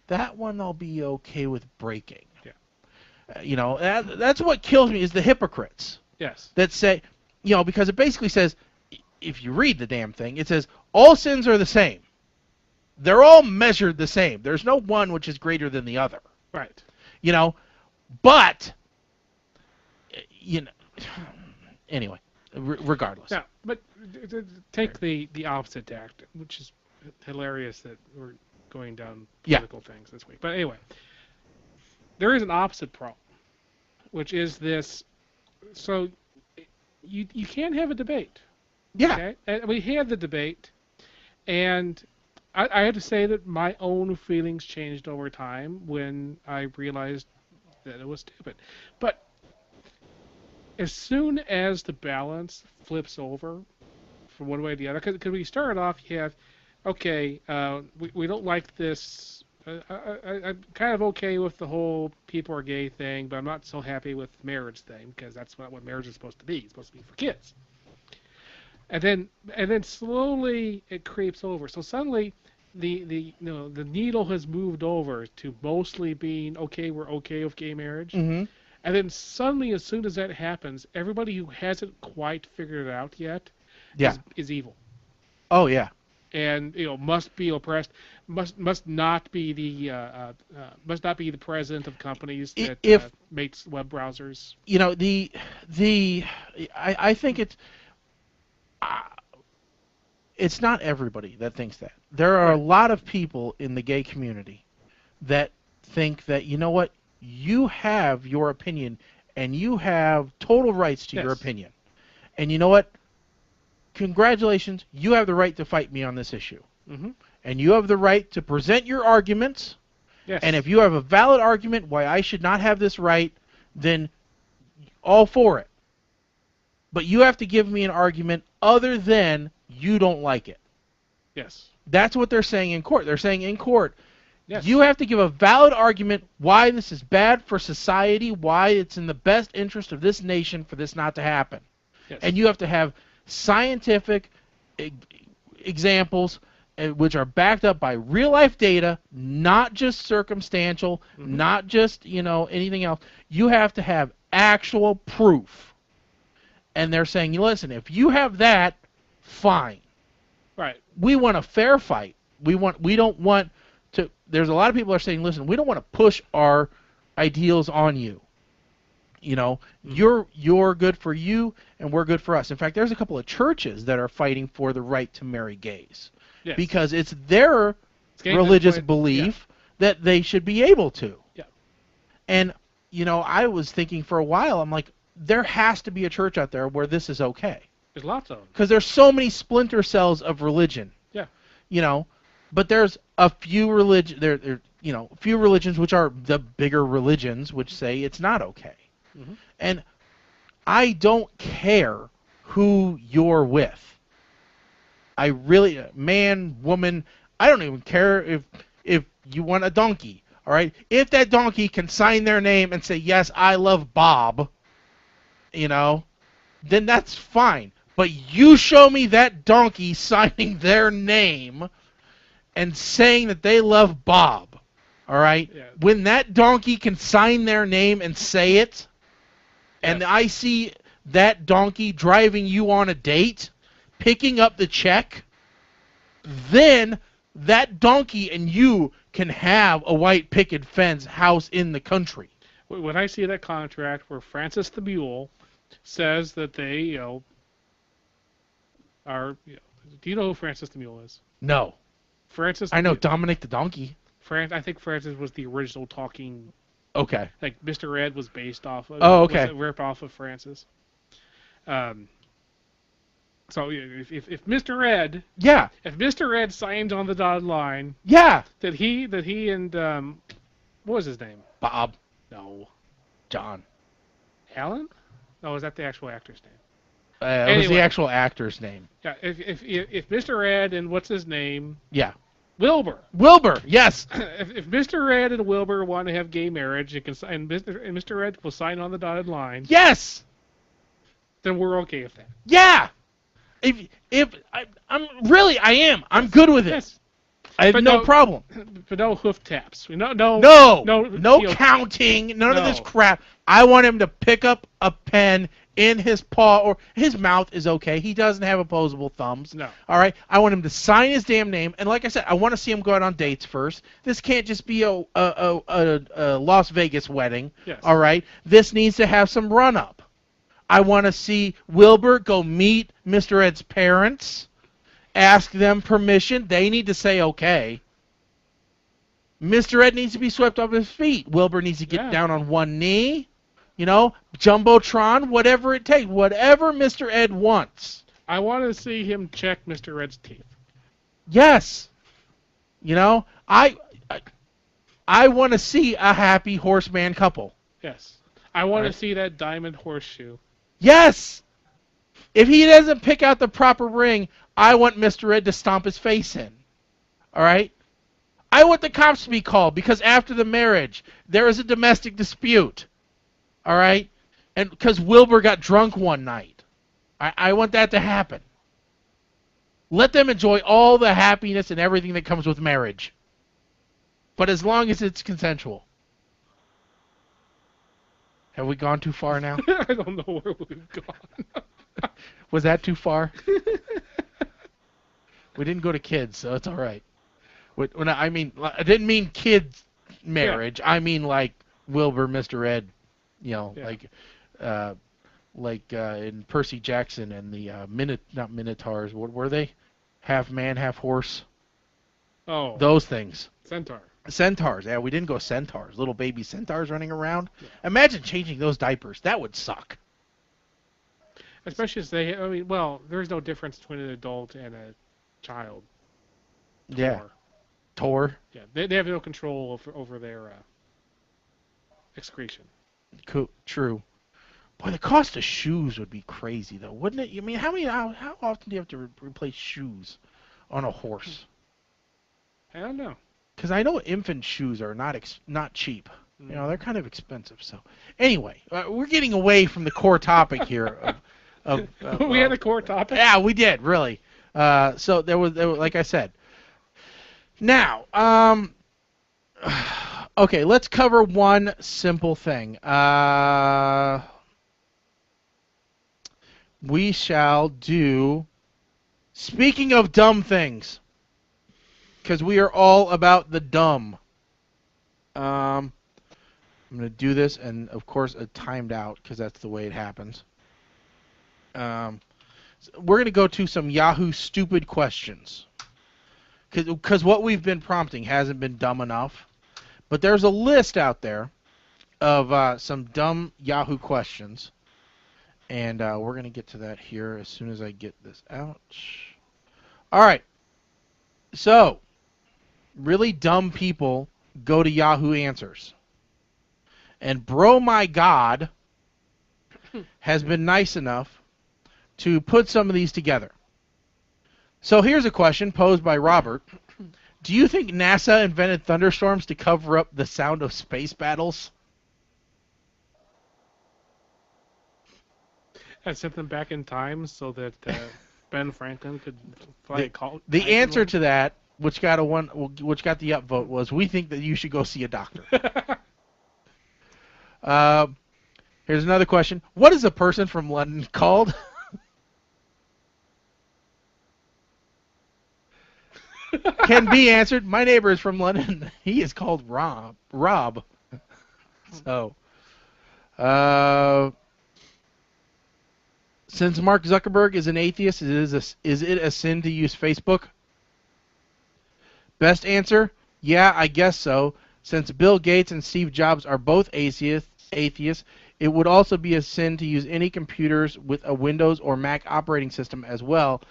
that one I'll be okay with breaking. You know, that's what kills me is the hypocrites. Yes. That say, you know, because it basically says, if you read the damn thing, it says all sins are the same. They're all measured the same. There's no one which is greater than the other. Right. You know, but, you know, anyway, regardless. Yeah, but take the opposite tact, which is hilarious that we're going down political things this week. But anyway, there is an opposite problem, which is this. So you can't have a debate. Yeah. Okay? And we had the debate, and I had to say that my own feelings changed over time when I realized that it was stupid. But as soon as the balance flips over from one way to the other, because we started off, you have, okay, we don't like this. I'm kind of okay with the whole people are gay thing, but I'm not so happy with the marriage thing because that's not what marriage is supposed to be. It's supposed to be for kids. And then slowly it creeps over. So suddenly the needle has moved over to mostly being okay, we're okay with gay marriage. Mm-hmm. And then suddenly, as soon as that happens, everybody who hasn't quite figured it out yet is evil. Oh yeah. And must be oppressed, must not be the president of companies that makes web browsers. I think it's not everybody that thinks that. There are a lot of people in the gay community that think that, you know what, you have your opinion and you have total rights to your opinion. And you know what? Congratulations, you have the right to fight me on this issue. Mm-hmm. And you have the right to present your arguments. Yes. And if you have a valid argument why I should not have this right, then all for it. But you have to give me an argument other than you don't like it. Yes. That's what they're saying in court. They're saying in court, yes, you have to give a valid argument why this is bad for society, why it's in the best interest of this nation for this not to happen. Yes. And you have to have scientific examples which are backed up by real-life data, not just circumstantial, not just, anything else. You have to have actual proof. And they're saying, listen, if you have that, fine. Right. We want a fair fight. We don't want to. There's a lot of people are saying, listen, we don't want to push our ideals on you. You're good for you, and we're good for us. In fact, there's a couple of churches that are fighting for the right to marry gays, because it's their religious belief that they should be able to. Yeah. And I was thinking for a while, I'm like, there has to be a church out there where this is okay. There's lots of them. Because there's so many splinter cells of religion. Yeah. But there's a few few religions which are the bigger religions which say it's not okay. Mm-hmm. And I don't care who you're with. I really, man, woman, I don't even care if you want a donkey. All right, if that donkey can sign their name and say, yes, I love Bob, then that's fine. But you show me that donkey signing their name and saying that they love Bob, all right? Yeah. When that donkey can sign their name and say it, and I see that donkey driving you on a date, picking up the check, then that donkey and you can have a white picket fence house in the country. When I see that contract where Francis the Mule says that they, are, do you know who Francis the Mule is? No. Francis. I know Dominic the Donkey. I think Francis was the original talking. Okay. Like Mr. Ed was based off of. Oh, okay. Was ripped off of Francis. So if Mr. Ed. Yeah. If Mr. Ed signs on the dotted line. Yeah. That he and what was his name? Bob. No. John. Alan? No, is that the actual actor's name? It was the actual actor's name. Yeah. If Mr. Ed and what's his name? Yeah. Wilbur. Yes. If Mr. Ed and Wilbur want to have gay marriage, and Mr. Ed will sign on the dotted line. Yes. Then we're okay with that. Yeah. I'm good with it. Yes. I have no problem. But no hoof taps. No counting. None of this crap. I want him to pick up a pen in his paw, or his mouth is okay. He doesn't have opposable thumbs. No. All right. I want him to sign his damn name, and like I said, I want to see him go out on dates first. This can't just be a Las Vegas wedding. Yes. All right. This needs to have some run up. I want to see Wilbur go meet Mr. Ed's parents, ask them permission. They need to say okay. Mr. Ed needs to be swept off his feet. Wilbur needs to get down on one knee. Jumbotron, whatever it takes, whatever Mr. Ed wants. I want to see him check Mr. Ed's teeth. Yes. I want to see a happy horseman couple. Yes. I want to see that diamond horseshoe. Yes. If he doesn't pick out the proper ring, I want Mr. Ed to stomp his face in. All right? I want the cops to be called because after the marriage, there is a domestic dispute. All right? And because Wilbur got drunk one night. I want that to happen. Let them enjoy all the happiness and everything that comes with marriage. But as long as it's consensual. Have we gone too far now? I don't know where we've gone. Was that too far? We didn't go to kids, so it's all right. I didn't mean kids marriage. Yeah. I mean like Wilbur, Mr. Ed, like in Percy Jackson and the not Minotaurs. What were they? Half man, half horse. Oh. Those things. Centaurs. Yeah, we didn't go centaurs. Little baby centaurs running around. Yeah. Imagine changing those diapers. That would suck. Especially as there's no difference between an adult and a child. Yeah. Tor. Yeah, they have no control over their excretion. True. Boy, the cost of shoes would be crazy, though, wouldn't it? I mean, how often do you have to replace shoes on a horse? I don't know. Because I know infant shoes are not cheap. Mm. They're kind of expensive. So, anyway, we're getting away from the core topic here. We had a core topic? Yeah, we did, really. So there was, like I said. Now, okay, let's cover one simple thing. We shall do, speaking of dumb things, because we are all about the dumb. I'm going to do this, and of course, timed out, because that's the way it happens. We're going to go to some Yahoo stupid questions. Because what we've been prompting hasn't been dumb enough. But there's a list out there of some dumb Yahoo questions. And we're going to get to that here as soon as I get this out. All right. So, really dumb people go to Yahoo Answers. And Bro My God has been nice enough to put some of these together. So here's a question posed by Robert. Do you think NASA invented thunderstorms to cover up the sound of space battles? I sent them back in time so that Ben Franklin could fly a call. The answer to that, which got the upvote, was we think that you should go see a doctor. Here's another question. What is a person from London called? Can be answered. My neighbor is from London. He is called Rob. So, since Mark Zuckerberg is an atheist, is it a sin to use Facebook? Best answer? Yeah, I guess so. Since Bill Gates and Steve Jobs are both atheists, it would also be a sin to use any computers with a Windows or Mac operating system as well.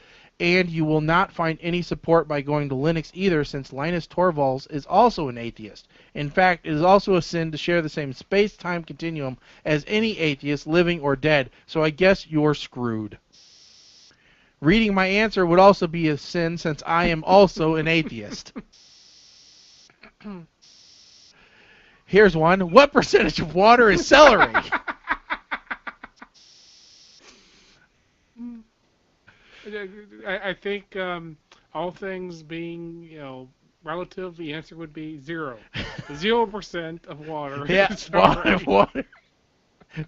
And you will not find any support by going to Linux either, since Linus Torvalds is also an atheist. In fact, it is also a sin to share the same space-time continuum as any atheist, living or dead, so I guess you're screwed. Reading my answer would also be a sin, since I am also an atheist. Here's one. What percentage of water is celery? I think all things being, relative, the answer would be 0. 0% of water. Yeah, water.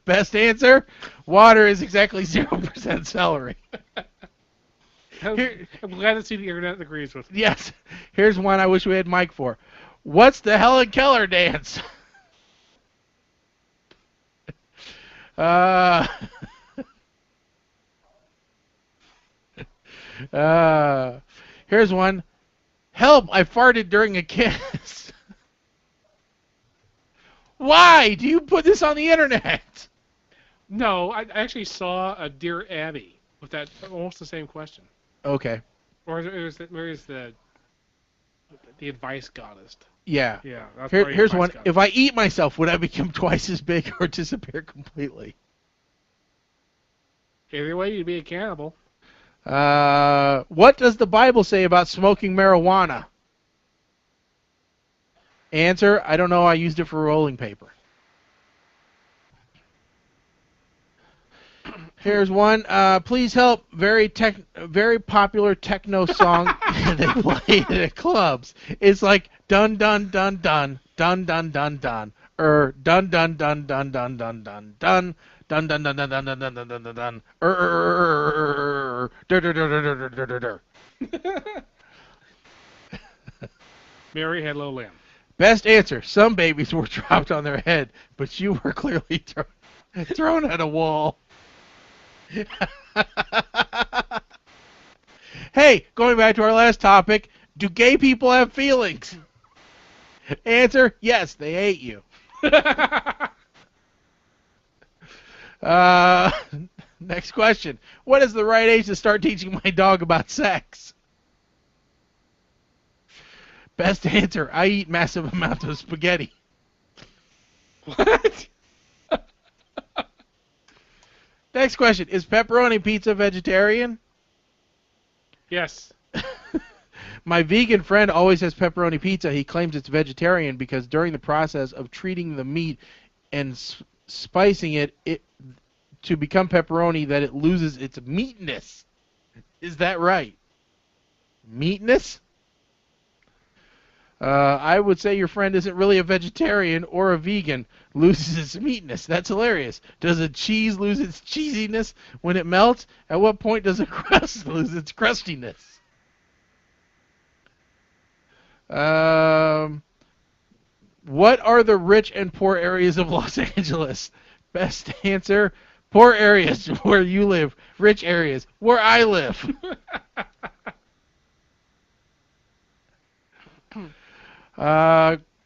Best answer? Water is exactly 0% celery. I'm glad to see the internet agrees with me. Yes. Here's one I wish we had Mike for. What's the Helen Keller dance? Here's one. Help, I farted during a kiss. Why do you put this on the internet? No, I actually saw a Dear Abby with that almost the same question. Okay. Or is the advice goddess? Yeah. Yeah. Here's one. Goddess. If I eat myself, would I become twice as big or disappear completely? Either way, you'd be a cannibal. What does the Bible say about smoking marijuana? Answer, I don't know. I used it for rolling paper. Here's one. Please help. Very popular techno song they play at clubs. It's like dun dun dun dun dun dun dun dun or dun dun dun dun dun dun dun dun dun dun dun dun dun dun dun dun dun dun dun Mary had low limb. Best answer. Some babies were dropped on their head, but you were clearly thrown at a wall. Hey, going back to our last topic, do gay people have feelings? Answer, yes, they hate you. Next question. What is the right age to start teaching my dog about sex? Best answer, I eat massive amounts of spaghetti. What? Next question. Is pepperoni pizza vegetarian? Yes. My vegan friend always has pepperoni pizza. He claims it's vegetarian because during the process of treating the meat and spicing it to become pepperoni that it loses its meatness. Is that right? Meatness? I would say your friend isn't really a vegetarian or a vegan. Loses its meatness. That's hilarious. Does a cheese lose its cheesiness when it melts? At what point does a crust lose its crustiness? What are the rich and poor areas of Los Angeles? Best answer, poor areas where you live. Rich areas where I live.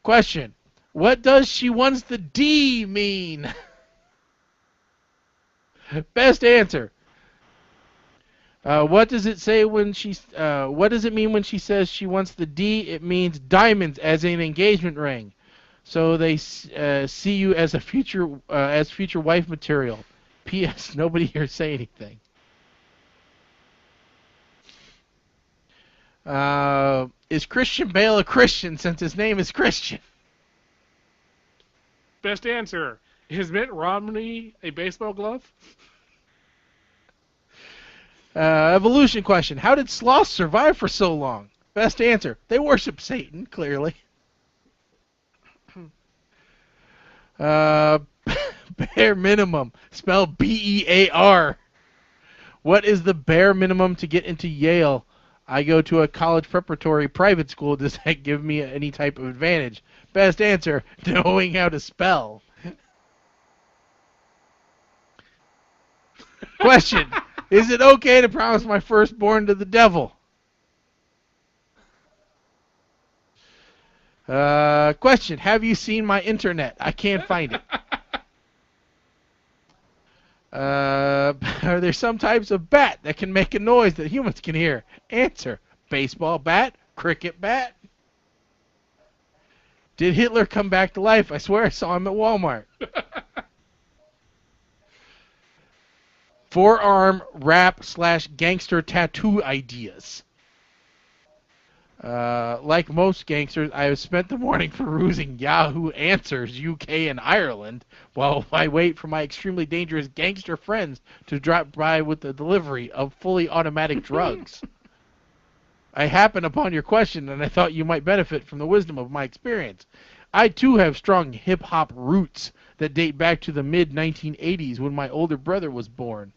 Question. What does she wants the D mean? Best answer. What does it say when what does it mean when she says she wants the D? It means diamonds as an engagement ring. So they see you as a future wife material. P.S. Nobody here say anything. Is Christian Bale a Christian since his name is Christian? Best answer. Is Mitt Romney a baseball glove? Evolution question. How did sloths survive for so long? Best answer. They worship Satan, clearly. Bare minimum. Spelled B-E-A-R. What is the bare minimum to get into Yale? I go to a college preparatory private school. Does that give me any type of advantage? Best answer, knowing how to spell. Question, is it okay to promise my firstborn to the devil? Question, have you seen my internet? I can't find it. Are there some types of bat that can make a noise that humans can hear? Answer, baseball bat, cricket bat. Did Hitler come back to life? I swear I saw him at Walmart. Forearm rap / gangster tattoo ideas. Like most gangsters, I have spent the morning perusing Yahoo Answers UK and Ireland while I wait for my extremely dangerous gangster friends to drop by with the delivery of fully automatic drugs. I happened upon your question and I thought you might benefit from the wisdom of my experience. I too have strong hip-hop roots that date back to the mid-1980s when my older brother was born.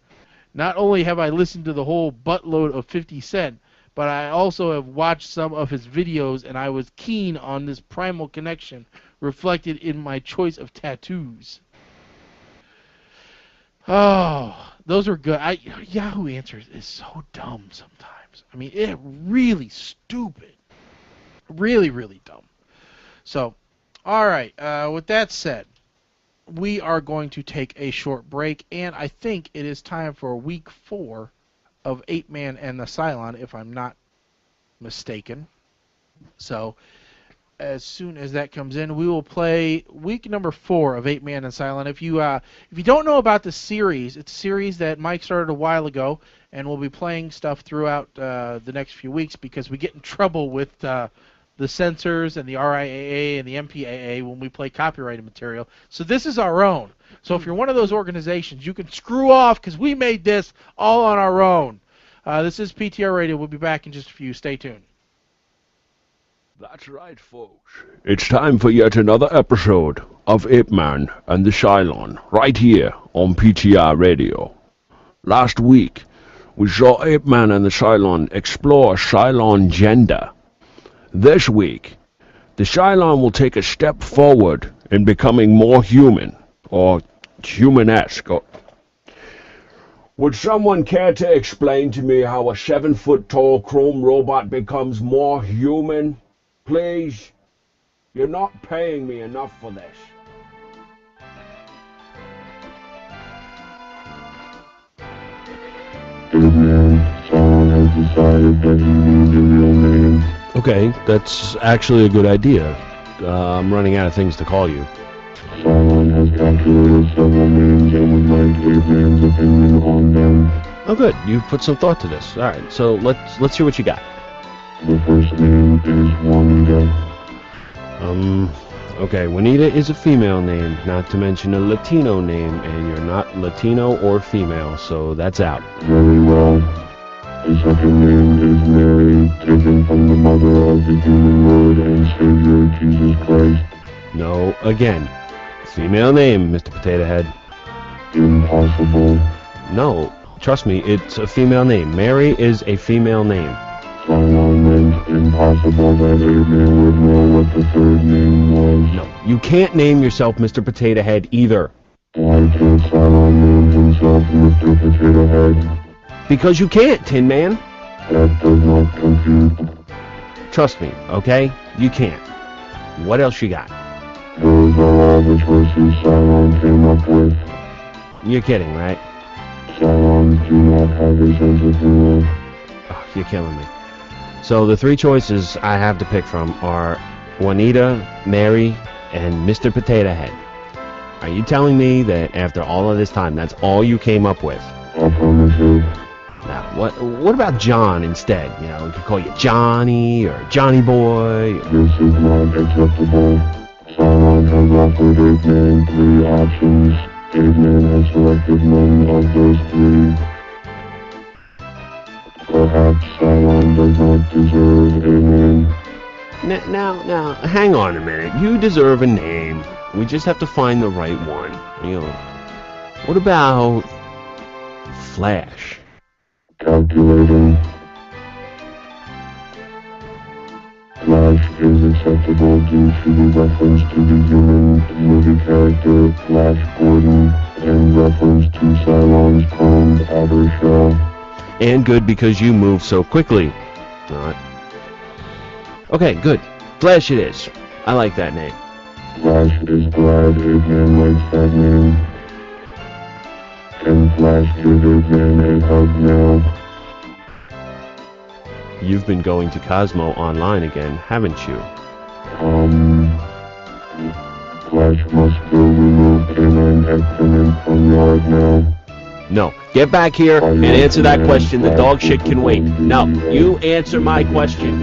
Not only have I listened to the whole buttload of 50 Cent, but I also have watched some of his videos and I was keen on this primal connection reflected in my choice of tattoos. Oh, those are good. Yahoo Answers is so dumb sometimes. I mean, it's really stupid. Really, really dumb. So, alright, with that said, we are going to take a short break, and I think it is time for week 4 of 8-Man and the Cylon, if I'm not mistaken. So, as soon as that comes in, we will play week number 4 of 8-Man and Cylon. If you don't know about the series, it's a series that Mike started a while ago, and we'll be playing stuff throughout the next few weeks because we get in trouble with the censors and the RIAA and the MPAA when we play copyrighted material. So this is our own. So if you're one of those organizations, you can screw off because we made this all on our own. This is PTR Radio. We'll be back in just a few. Stay tuned. That's right, folks. It's time for yet another episode of Ape Man and the Cylon, right here on PTR Radio. Last week, we saw Ape Man and the Cylon explore Cylon gender. This week, the Cylon will take a step forward in becoming more human, or human-esque. Would someone care to explain to me how a 7-foot-tall chrome robot becomes more human? Please? You're not paying me enough for this. Someone has decided that he needs a real name. Okay, that's actually a good idea. I'm running out of things to call you. Someone has calculated several names and would like Ape Man's opinion on them. Oh, good. You've put some thought to this. All right, so let's hear what you got. The first name is Juanita. Okay, Juanita is a female name, not to mention a Latino name, and you're not Latino or female, so that's out. Very well. The second name is Mary, taken from the mother of the human Lord and Savior, Jesus Christ. No, again. Female name, Mr. Potato Head. Impossible. No, trust me, it's a female name. Mary is a female name. Cylon meant impossible that Ape Man would know what the third name was. No, you can't name yourself Mr. Potato Head either. Why can't Cylon name himself Mr. Potato Head? Because you can't, Tin Man. That does not compute. Trust me, okay? You can't. What else you got? Those are all the choices Cylon came up with. You're kidding, right? Cylons do not have a sense of humor. Oh, you're killing me. So the three choices I have to pick from are Juanita, Mary, and Mr. Potato Head. Are you telling me that after all of this time, that's all you came up with? Affirmative. Now, what about John instead? You know, we could call you Johnny or Johnny Boy. This is not acceptable. Cylon has offered Ape Man 3 options. Ape Man has selected none of those 3. Perhaps Cylon does not deserve a name. Now, hang on a minute. You deserve a name. We just have to find the right one. You know, what about Flash? Calculating. Flash is acceptable due to the reference to the human movie character Flash Gordon and reference to Cylon's chromed outer shell. And good because you move so quickly. Alright. Okay, good. Flash it is. I like that name. Flash is glad Ape Man likes that name. Can Flash give Ape Man a hug now? You've been going to Cosmo Online again, haven't you? Flash must still remove canine excrement from yard now. No. Get back here and answer that question. The dog shit can wait. No, you answer my question.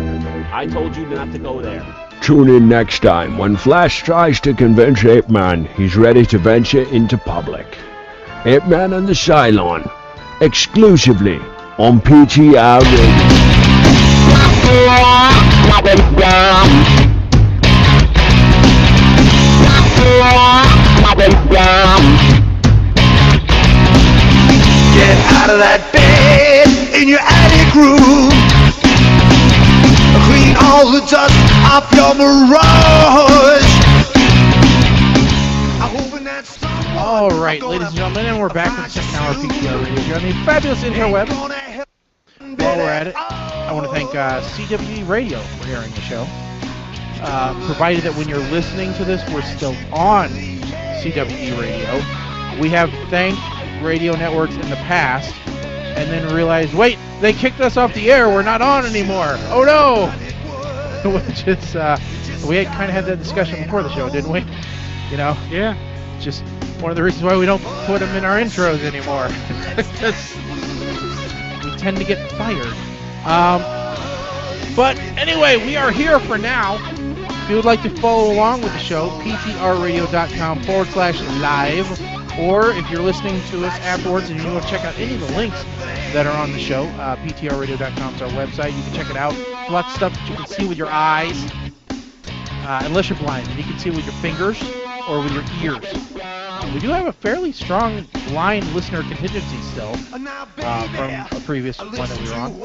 I told you not to go there. Tune in next time when Flash tries to convince Ape Man he's ready to venture into public. Ape Man and the Cylon, exclusively on PTR Radio. Get out of that bed in your attic room. Clean all the dust off your mirage. All right, ladies and gentlemen, and we're back with the second hour of PTR Radio here on the fabulous interweb. While we're at it, I want to thank CWE Radio for airing the show. Provided that when you're listening to this, we're still on CWE Radio. We have thanked radio networks in the past and then realized, wait, they kicked us off the air. We're not on anymore. Oh, no. Which is, we had kind of had that discussion before the show, didn't we? You know? Yeah. Just one of the reasons why we don't put them in our intros anymore. Because we tend to get fired. But anyway, we are here for now. If you would like to follow along with the show, ptrradio.com/live. Or if you're listening to us afterwards and you want to check out any of the links that are on the show, ptrradio.com is our website. You can check it out. Lots of stuff that you can see with your eyes, unless you're blind, and you can see with your fingers or with your ears. We do have a fairly strong blind listener contingency still from a previous one that we were on.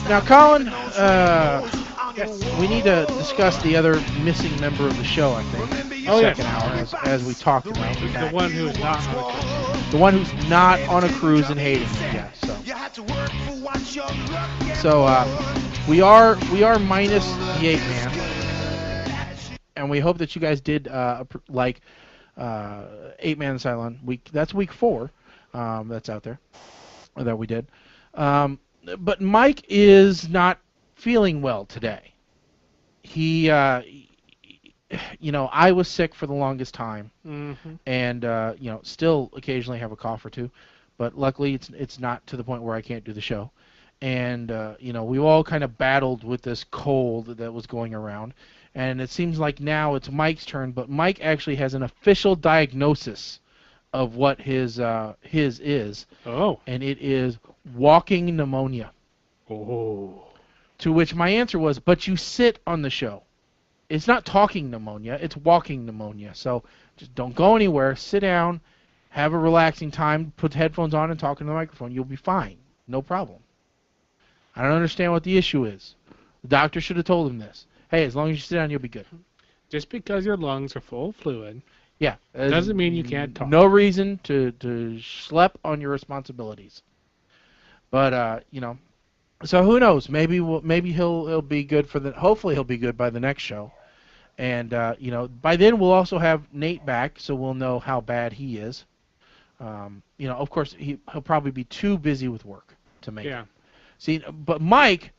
Now, Colin, we need to discuss the other missing member of the show, I think. Second hour, as we talked about. The one who's not on a cruise. The one who's not on a cruise and hating it, yeah. So we are minus the 8-man, and we hope that you guys did like 8-man Cylon. That's week 4. That's out there that we did. But Mike is not feeling well today. He, I was sick for the longest time, and still occasionally have a cough or two, but luckily it's not to the point where I can't do the show. And we all kind of battled with this cold that was going around, and it seems like now it's Mike's turn. But Mike actually has an official diagnosis of what his is. Oh, and it is walking pneumonia. Oh. To which my answer was, but you sit on the show. It's not talking pneumonia, it's walking pneumonia. So just don't go anywhere, sit down, have a relaxing time, put headphones on and talk into the microphone. You'll be fine. No problem. I don't understand what the issue is. The doctor should have told him this. Hey, as long as you sit down, you'll be good. Just because your lungs are full of fluid, yeah, doesn't mean you can't talk. No reason to schlep on your responsibilities. But so who knows? Maybe he'll be good for the. Hopefully he'll be good by the next show, and by then we'll also have Nate back, so we'll know how bad he is. Of course he'll probably be too busy with work to make it. See, but Mike,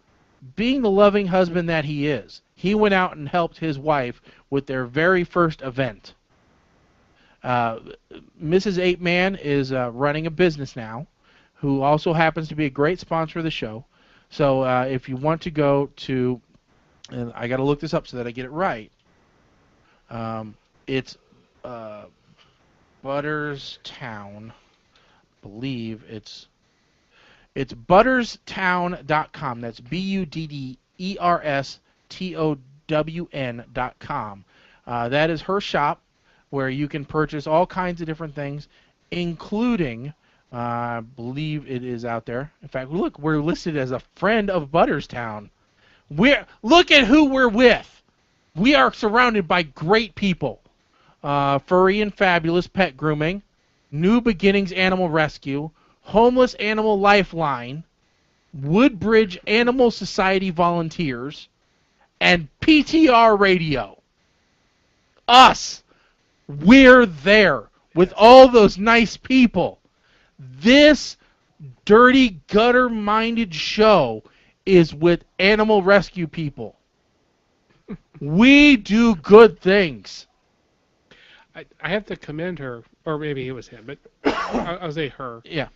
being the loving husband that he is, he went out and helped his wife with their very first event. Mrs. 8-Man is running a business now, who also happens to be a great sponsor of the show. So if you want to go to, and I got to look this up so that I get it right, it's Butterstown. Believe it's butterstown.com. That's BUDDERSTOWN.com. That is her shop where you can purchase all kinds of different things, including, I believe it is out there. In fact, look, we're listed as a friend of Butterstown. Look at who we're with. We are surrounded by great people. Furry and Fabulous Pet Grooming, New Beginnings Animal Rescue, Homeless Animal Lifeline, Woodbridge Animal Society Volunteers, and PTR Radio. Us. We're there with all those nice people. This dirty, gutter-minded show is with animal rescue people. We do good things. I have to commend her, or maybe it was him, but I'll say her. Yeah.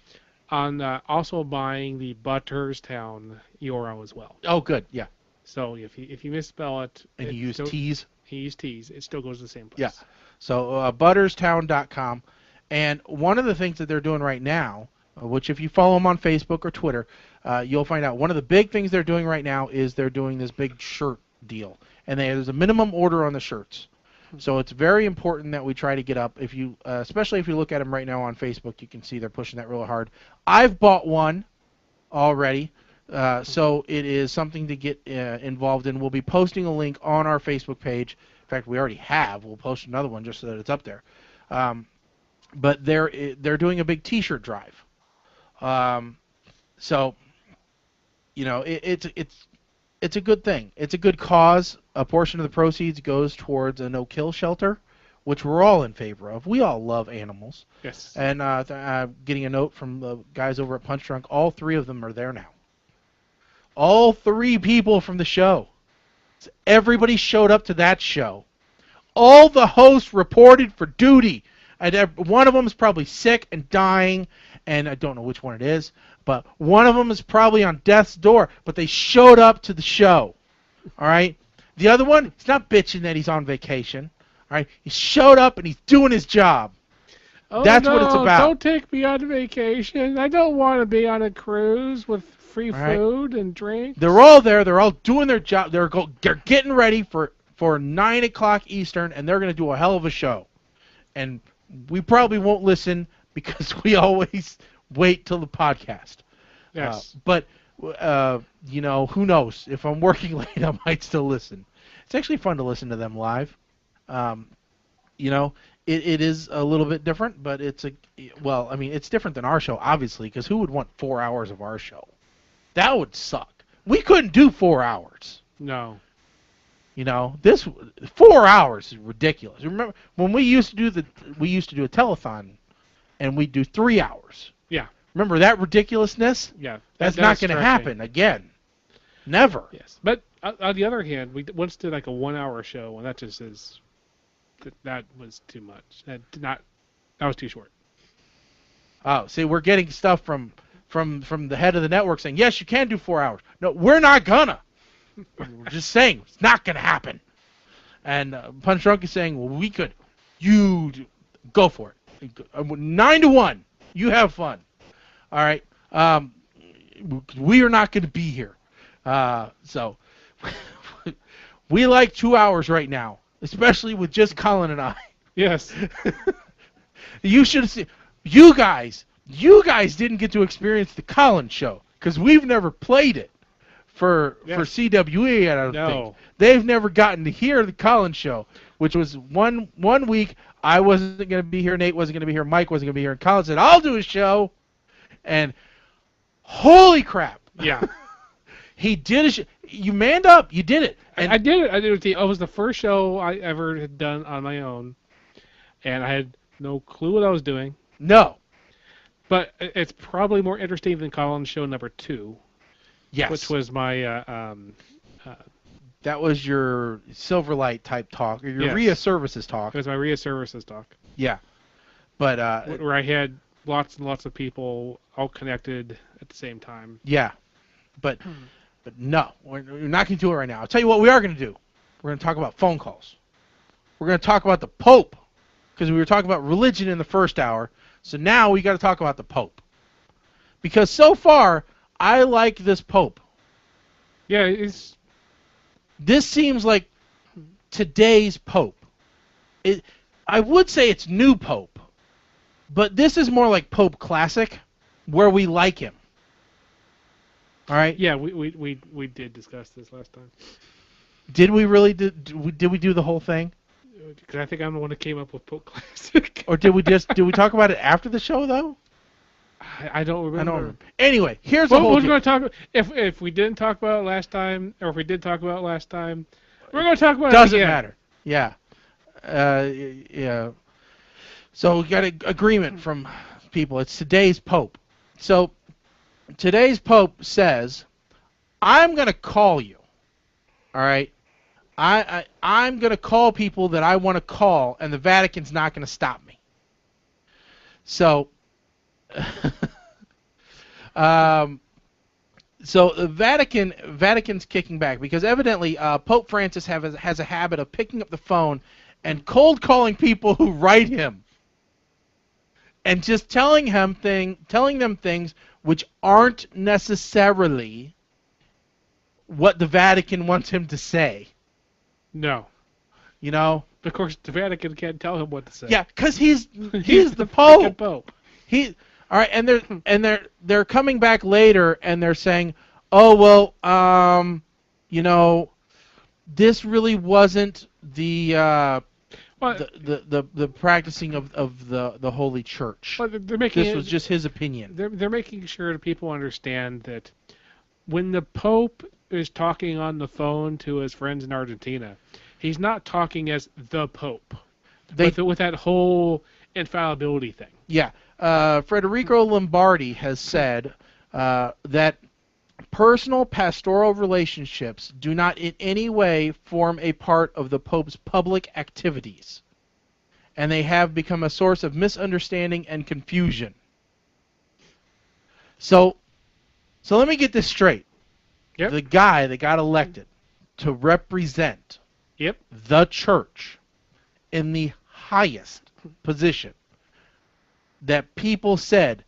On also buying the Butterstown URL as well. Oh, good. Yeah. So if you misspell it, and you use T's. He used T's. It still goes to the same place. Yeah. So butterstown.com, and one of the things that they're doing right now, which if you follow them on Facebook or Twitter, you'll find out one of the big things they're doing right now is they're doing this big shirt deal, and there's a minimum order on the shirts. So it's very important that we try to get up. If you, especially if you look at them right now on Facebook, you can see they're pushing that real hard. I've bought one already, so it is something to get involved in. We'll be posting a link on our Facebook page. In fact, we already have. We'll post another one just so that it's up there. But they're doing a big T-shirt drive. So, it's a good thing. It's a good cause. A portion of the proceeds goes towards a no-kill shelter, which we're all in favor of. We all love animals. Yes. And getting a note from the guys over at Punch Drunk, all 3 of them are there now. All 3 people from the show. So everybody showed up to that show. All the hosts reported for duty. And one of them is probably sick and dying, and I don't know which one it is. But one of them is probably on death's door, but they showed up to the show. All right? The other one, he's not bitching that he's on vacation. All right? He showed up and he's doing his job. Oh, That's no, what it's about. Don't take me on vacation. I don't want to be on a cruise with free right. food and drink. They're all there. They're all doing their job. They're getting ready for 9 o'clock Eastern, and they're going to do a hell of a show. And we probably won't listen because we always wait till the podcast. Yes. But, you know, who knows? If I'm working late, I might still listen. It's actually fun to listen to them live. You know, it is a little bit different, but it's it's different than our show, obviously, because who would want 4 hours of our show? That would suck. We couldn't do 4 hours. No. You know, this 4 hours is ridiculous. Remember when we used to do a telethon, and we'd do 3 hours. Yeah. Remember that ridiculousness? Yeah. That's not going to happen again. Never. Yes. But on the other hand, we once did like a 1 hour show, and that just is. That was too much. That was too short. Oh, see, we're getting stuff from the head of the network saying, yes, you can do 4 hours. No, we're not gonna. We're just saying it's not gonna happen. And Punch Drunk is saying, well, we could. You go for it. 9-1. You have fun. All right. We are not going to be here. So we like 2 hours right now. Especially with just Colin and I. Yes. You should have seen. You guys didn't get to experience the Colin show because we've never played it for CWE. I don't think they've never gotten to hear the Colin show, which was one week. I wasn't going to be here. Nate wasn't going to be here. Mike wasn't going to be here. And Colin said, "I'll do a show," and holy crap! Yeah. He did You manned up. You did it. And I did it. It was the first show I ever had done on my own, and I had no clue what I was doing. No. But it's probably more interesting than Colin's show number 2. Yes. Which was my... that was your Silverlight type talk, or your RIA Services talk. It was my RIA Services talk. Yeah. But... where I had lots and lots of people all connected at the same time. Yeah. But no, we're not going to do it right now. I'll tell you what we are going to do. We're going to talk about phone calls. We're going to talk about the Pope, because we were talking about religion in the first hour. So now we got to talk about the Pope. Because so far, I like this Pope. Yeah, this seems like today's Pope. I would say it's new Pope, but this is more like Pope Classic, where we like him. All right. Yeah, we did discuss this last time. Did we really? Did we do the whole thing? Because I think I'm the one that came up with Pope Classic. Or did we talk about it after the show though? I don't remember. Anyway, here's the whole. We're going to talk. If we didn't talk about it last time, or if we did talk about it last time, we're going to talk about it. Doesn't matter. Yeah. Yeah. So we got an agreement from people. It's today's Pope. So today's Pope says, I'm going to call you. All right? I'm going to call people that I want to call, and the Vatican's not going to stop me. So, so the Vatican's kicking back because evidently Pope Francis has a habit of picking up the phone and cold calling people who write him, and just telling them things which aren't necessarily what the Vatican wants him to say. No. You know? Of course, the Vatican can't tell him what to say. Yeah, because he's the Pope. Pope. All right, and they're coming back later and they're saying, oh well, you know, this really wasn't the practicing of the Holy Church. This was just his opinion. They're making sure that people understand that when the Pope is talking on the phone to his friends in Argentina, he's not talking as the Pope. With that whole infallibility thing. Yeah. Federico Lombardi has said that personal pastoral relationships do not in any way form a part of the Pope's public activities, and they have become a source of misunderstanding and confusion. So So let me get this straight. Yep. The guy that got elected to represent the church in the highest position that people said,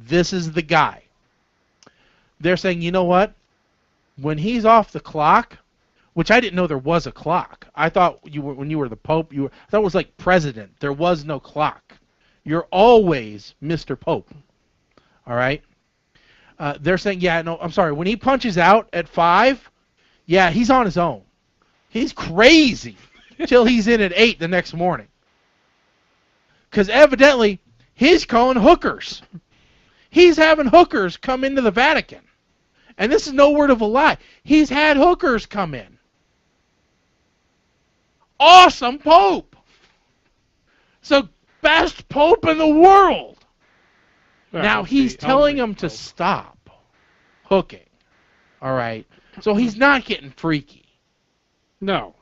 this is the guy. They're saying, you know what? When he's off the clock, which I didn't know there was a clock. I thought when you were the Pope, I thought it was like president. There was no clock. You're always Mr. Pope. All right? They're saying, yeah, no, I'm sorry. When he punches out at 5, yeah, he's on his own. He's crazy till he's in at 8 the next morning. Because evidently, he's calling hookers. He's having hookers come into the Vatican. And this is no word of a lie. He's had hookers come in. Awesome Pope. So best Pope in the world. Well, now he's telling them to stop hooking. All right. So he's not getting freaky. No.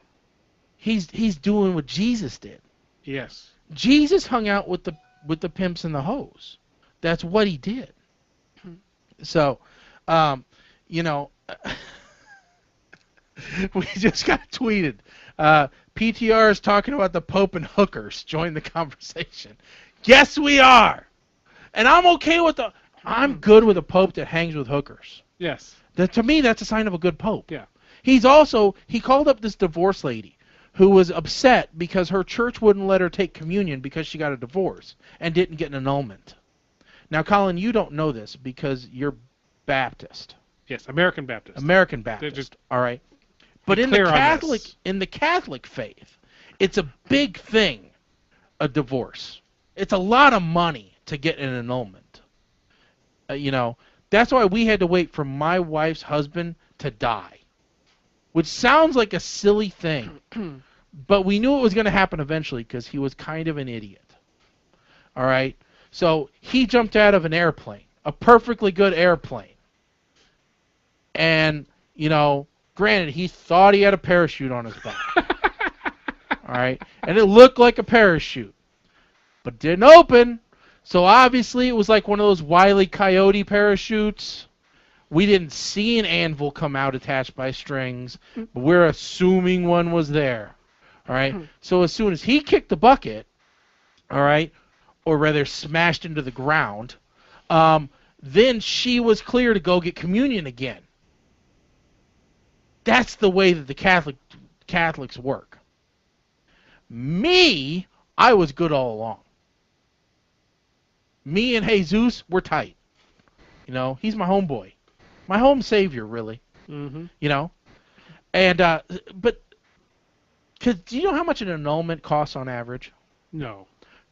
He's doing what Jesus did. Yes. Jesus hung out with the pimps and the hoes. That's what he did. So, you know, we just got tweeted. PTR is talking about the Pope and hookers. Join the conversation. Yes, we are. And I'm okay with I'm good with a Pope that hangs with hookers. Yes. To me, that's a sign of a good Pope. Yeah. He called up this divorce lady who was upset because her church wouldn't let her take communion because she got a divorce and didn't get an annulment. Now, Colin, you don't know this because you're Baptist. Yes, American Baptist. American Baptist. All right. But in the Catholic faith, it's a big thing, a divorce. It's a lot of money to get an annulment. You know, that's why we had to wait for my wife's husband to die, which sounds like a silly thing, but we knew it was going to happen eventually because he was kind of an idiot. All right? So he jumped out of an airplane, a perfectly good airplane. And, you know, granted, he thought he had a parachute on his back. All right? And it looked like a parachute, but didn't open. So obviously it was like one of those Wile E. Coyote parachutes. We didn't see an anvil come out attached by strings, but we're assuming one was there. All right? So as soon as he kicked the bucket, all right, or rather smashed into the ground, then she was clear to go get communion again. That's the way that the Catholics work. Me, I was good all along. Me and Jesus, we're tight. You know, he's my homeboy. My home savior, really. Mm-hmm. You know? And, but, do you know how much an annulment costs on average? No.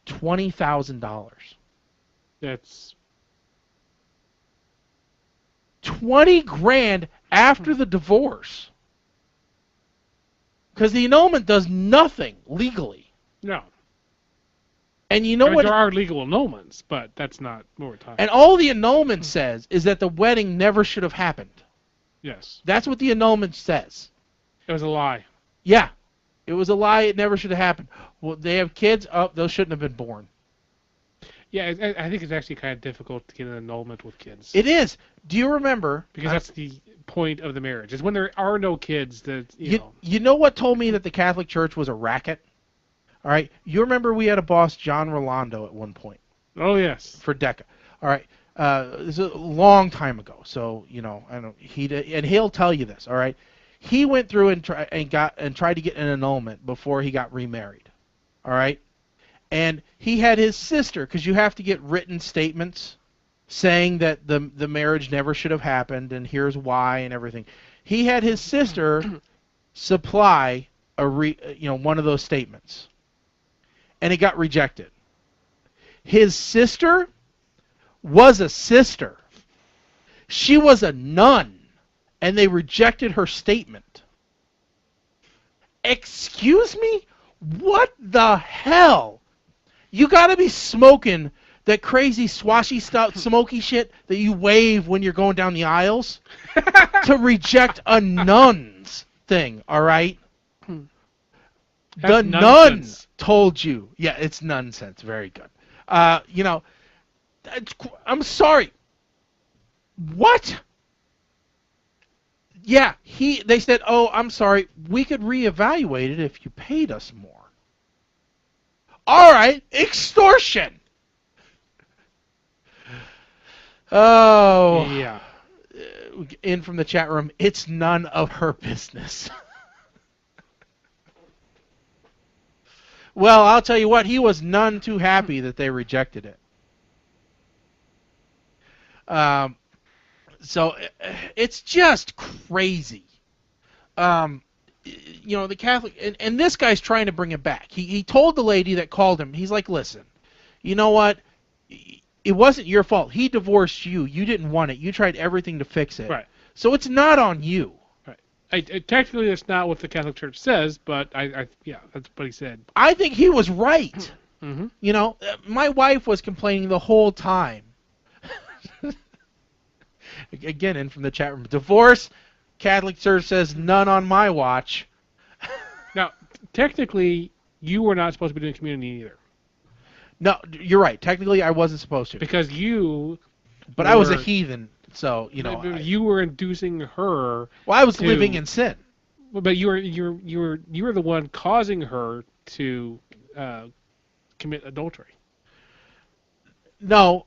$20,000. That's $20,000 after the divorce. Because the annulment does nothing legally. No. And you know what? There are legal annulments, but that's not what we're talking about. And all the annulment says is that the wedding never should have happened. Yes. That's what the annulment says. It was a lie. Yeah. It was a lie. It never should have happened. Well, they have kids. Oh, those shouldn't have been born. Yeah, I think it's actually kind of difficult to get an annulment with kids. It is. Do you remember? Because that's the point of the marriage. Is when there are no kids that, you know. You know what told me that the Catholic Church was a racket? All right. You remember we had a boss, John Rolando, at one point. Oh, yes. For DECA. All right. This is a long time ago. So, you know, I don't. And he'll tell you this. All right. He went through and tried to get an annulment before he got remarried. All right. And he had his sister, because you have to get written statements saying that the marriage never should have happened and here's why and everything. He had his sister supply one of those statements, and it got rejected. His sister was a sister. She was a nun, and they rejected her statement. Excuse me? What the hell? You gotta be smoking that crazy swashy stuff, smoky shit that you wave when you're going down the aisles to reject a nun's thing, all right? The nun told you. Yeah, it's nonsense. Very good. I'm sorry. What? Yeah, they said, oh, I'm sorry, we could reevaluate it if you paid us more. All right, extortion. Oh. Yeah. In from the chat room, it's none of her business. Well, I'll tell you what, he was none too happy that they rejected it. So it's just crazy. The Catholic, and this guy's trying to bring it back. He told the lady that called him, he's like, listen, you know what? It wasn't your fault. He divorced you. You didn't want it. You tried everything to fix it. Right. So it's not on you. Right. Technically, that's not what the Catholic Church says, but yeah, that's what he said. I think he was right. Mm-hmm. My wife was complaining the whole time. Again, in from the chat room, divorce, Catholic Church says none on my watch. Now, technically, you were not supposed to be doing community either. No, you're right. Technically, I wasn't supposed to. Because you... But I was a heathen, so, you were inducing her... Well, I was living in sin. But you were the one causing her to commit adultery. No,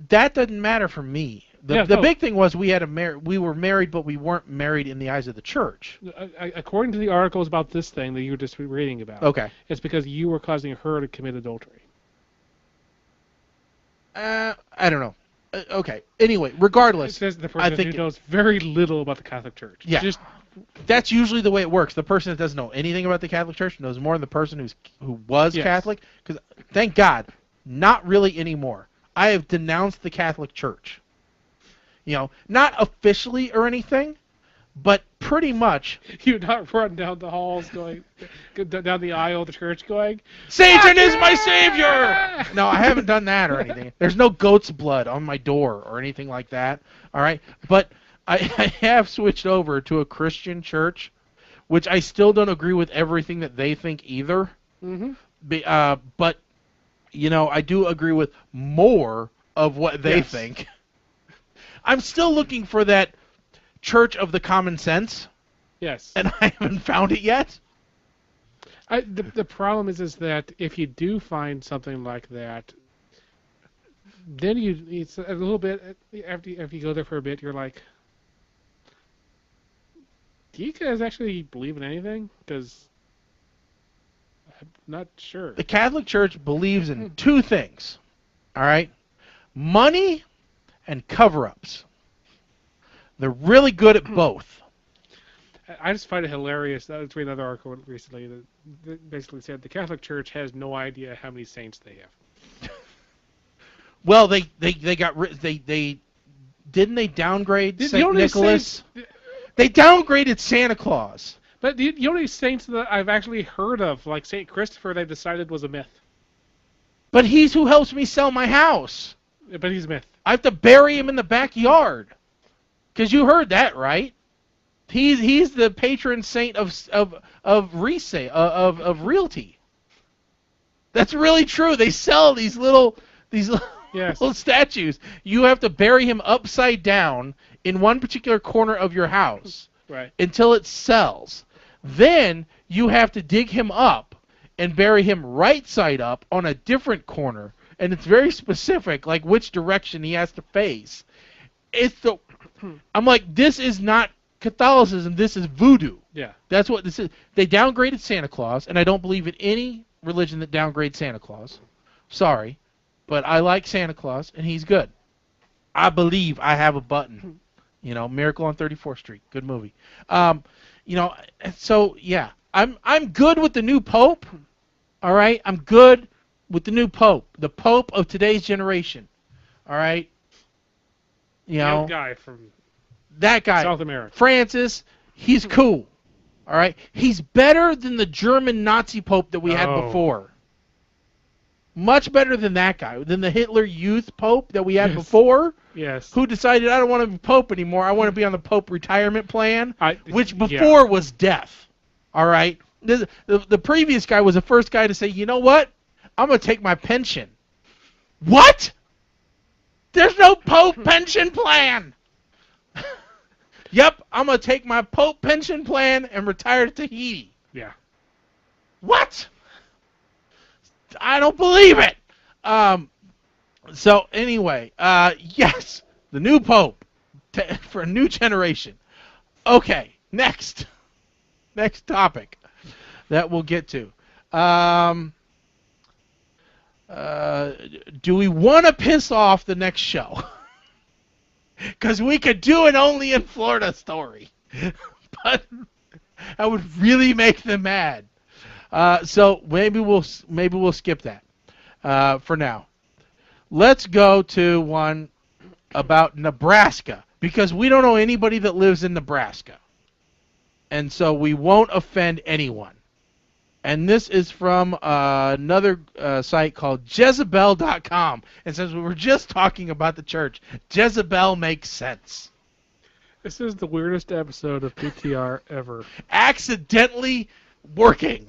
that doesn't matter for me. The big thing was we were married, but we weren't married in the eyes of the church. According to the articles about this thing that you were just reading about, okay, it's because you were causing her to commit adultery. I don't know. Okay. Anyway, regardless, it says the person who knows very little about the Catholic Church. Yeah. That's usually the way it works. The person that doesn't know anything about the Catholic Church knows more than the person who was Catholic. Because thank God, not really anymore. I have denounced the Catholic Church. Not officially or anything, but pretty much. You're not running down the halls down the aisle of the church going, Satan is my savior! No, I haven't done that or anything. There's no goat's blood on my door or anything like that. All right? But I have switched over to a Christian church, which I still don't agree with everything that they think either. Mm-hmm. But, I do agree with more of what they think. I'm still looking for that Church of the Common Sense. Yes. And I haven't found it yet. The problem is that if you do find something like that, then it's a little bit, after you go there for a bit, you're like, do you guys actually believe in anything? Because I'm not sure. The Catholic Church believes in two things. All right? Money and cover-ups. They're really good at both. I just find it hilarious. I was reading another article recently that basically said the Catholic Church has no idea how many saints they have. Well, they didn't they downgrade St. Nicholas? They downgraded Santa Claus. But the only saints that I've actually heard of, like St. Christopher, they decided was a myth. But he's who helps me sell my house. But he's a myth. I have to bury him in the backyard. Because you heard that, right? He's the patron saint of realty. That's really true. They sell these little little statues. You have to bury him upside down in one particular corner of your house, right, until it sells. Then you have to dig him up and bury him right side up on a different corner, and it's very specific, like which direction he has to face. I'm like, this is not Catholicism, this is voodoo. Yeah. That's what this is. They downgraded Santa Claus, and I don't believe in any religion that downgrades Santa Claus. Sorry, but I like Santa Claus, and he's good. I believe I have a button. Miracle on 34th Street. Good movie. So, yeah. I'm good with the new Pope. All right? I'm good with the new Pope. The Pope of today's generation. All right? That guy from South America. Francis, he's cool. All right? He's better than the German Nazi Pope that we had before. Much better than that guy. Than the Hitler Youth Pope that we had before. Yes. Who decided, I don't want to be Pope anymore. I want to be on the Pope retirement plan, which before was death. All right? The previous guy was the first guy to say, you know what? I'm going to take my pension. What? There's no Pope pension plan. Yep, I'm going to take my Pope pension plan and retire to Tahiti. Yeah. What? I don't believe it. So anyway, yes, the new Pope for a new generation. Okay, next topic that we'll get to. Do we want to piss off the next show? Because we could do an Only in Florida story, but that would really make them mad. So maybe we'll skip that for now. Let's go to one about Nebraska, because we don't know anybody that lives in Nebraska, and so we won't offend anyone. And this is from another site called Jezebel.com. And since we were just talking about the church, Jezebel makes sense. This is the weirdest episode of PTR ever. Accidentally working.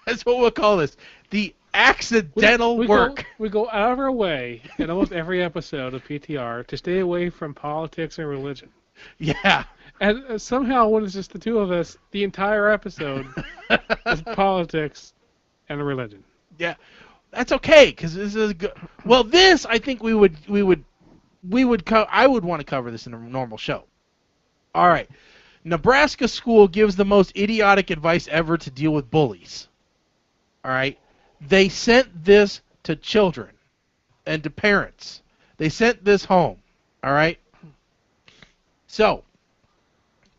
That's what we'll call this. The accidental work. We go out of our way in almost every episode of PTR to stay away from politics and religion. Yeah. And somehow, when it's just the two of us, the entire episode is politics and religion. Yeah, that's okay, because this is good. Well, this I think I would want to cover this in a normal show. All right, Nebraska school gives the most idiotic advice ever to deal with bullies. All right, they sent this to children and to parents. They sent this home. All right, so.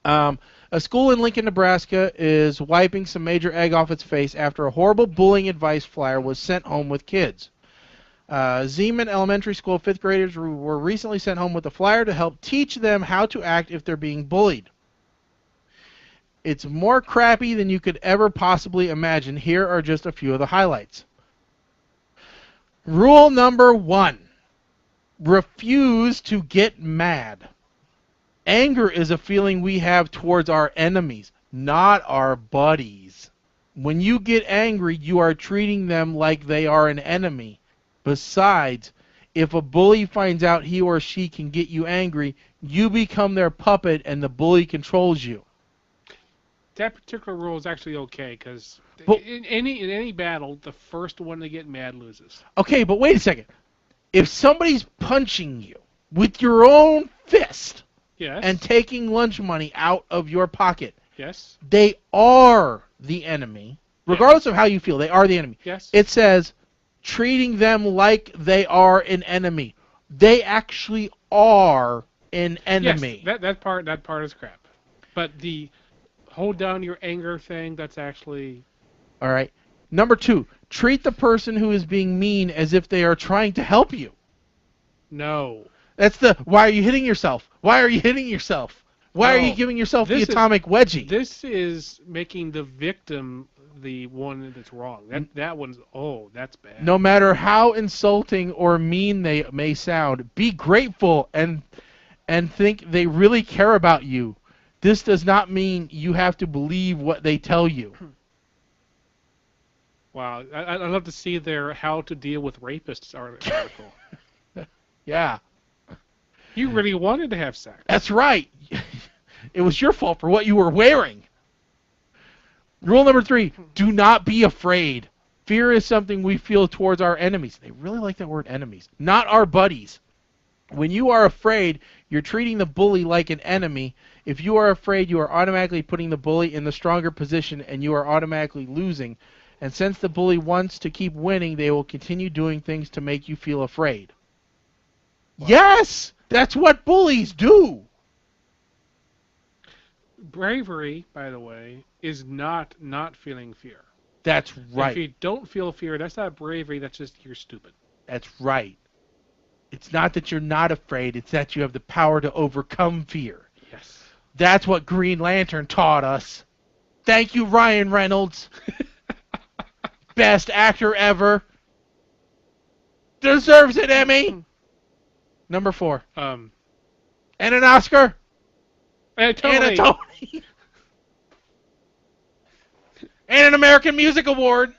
A school in Lincoln, Nebraska is wiping some major egg off its face after a horrible bullying advice flyer was sent home with kids. Zeman Elementary School 5th graders were recently sent home with a flyer to help teach them how to act if they're being bullied. It's more crappy than you could ever possibly imagine. Here are just a few of the highlights. Rule number 1. Refuse to get mad. Anger is a feeling we have towards our enemies, not our buddies. When you get angry, you are treating them like they are an enemy. Besides, if a bully finds out he or she can get you angry, you become their puppet and the bully controls you. That particular rule is actually okay, because in any battle, the first one to get mad loses. Okay, but wait a second. If somebody's punching you with your own fist... Yes. And taking lunch money out of your pocket. Yes. They are the enemy. Regardless of how you feel, they are the enemy. Yes. It says treating them like they are an enemy. They actually are an enemy. Yes, that part is crap. But the hold down your anger thing, that's actually... All right. Number 2, treat the person who is being mean as if they are trying to help you. No. That's the, why are you hitting yourself? Why are you hitting yourself? Why are you giving yourself the atomic wedgie? This is making the victim the one that's wrong. That one's, that's bad. No matter how insulting or mean they may sound, be grateful and think they really care about you. This does not mean you have to believe what they tell you. Wow, I'd love to see their How to Deal with Rapists article. Yeah. You really wanted to have sex. That's right. It was your fault for what you were wearing. Rule number 3, do not be afraid. Fear is something we feel towards our enemies. They really like that word enemies, not our buddies. When you are afraid, you're treating the bully like an enemy. If you are afraid, you are automatically putting the bully in the stronger position and you are automatically losing. And since the bully wants to keep winning, they will continue doing things to make you feel afraid. Wow. Yes! That's what bullies do! Bravery, by the way, is not feeling fear. That's right. If you don't feel fear, that's not bravery, that's just you're stupid. That's right. It's not that you're not afraid, it's that you have the power to overcome fear. Yes. That's what Green Lantern taught us. Thank you, Ryan Reynolds. Best actor ever. Deserves an Emmy. Number 4. And an Oscar. And a Tony. And a Tony. And an American Music Award.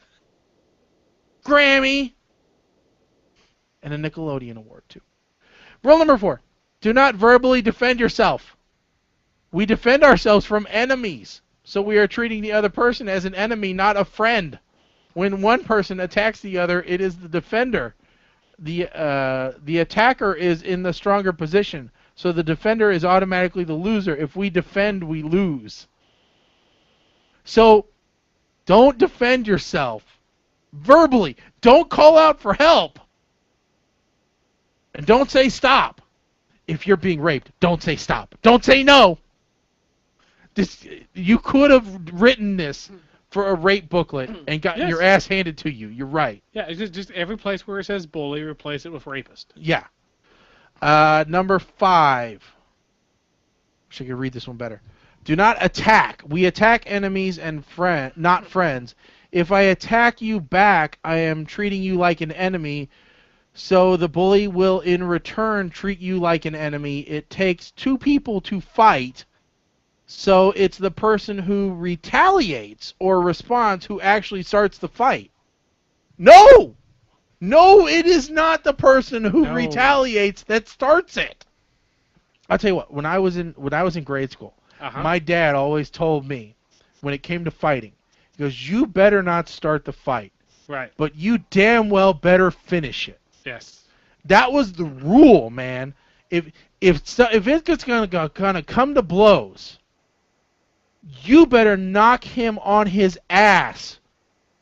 Grammy. And a Nickelodeon Award, too. Rule number 4. Do not verbally defend yourself. We defend ourselves from enemies. So we are treating the other person as an enemy, not a friend. When one person attacks the other, it is the defender. The attacker is in the stronger position. So the defender is automatically the loser. If we defend, we lose. So don't defend yourself verbally. Don't call out for help. And don't say stop. If you're being raped, don't say stop. Don't say no. You could have written this for a rape booklet and gotten your ass handed to you. You're right. Yeah, it's just every place where it says bully, replace it with rapist. Yeah. Number 5. Wish I could read this one better. Do not attack. We attack enemies and not friends. If I attack you back, I am treating you like an enemy. So the bully will in return treat you like an enemy. It takes 2 people to fight. So it's the person who retaliates or responds who actually starts the fight. No! No, it is not the person who retaliates that starts it. I'll tell you what, when I was in grade school, my dad always told me when it came to fighting, he goes, you better not start the fight. Right. But you damn well better finish it. Yes. That was the rule, man. If it's gonna come to blows, you better knock him on his ass.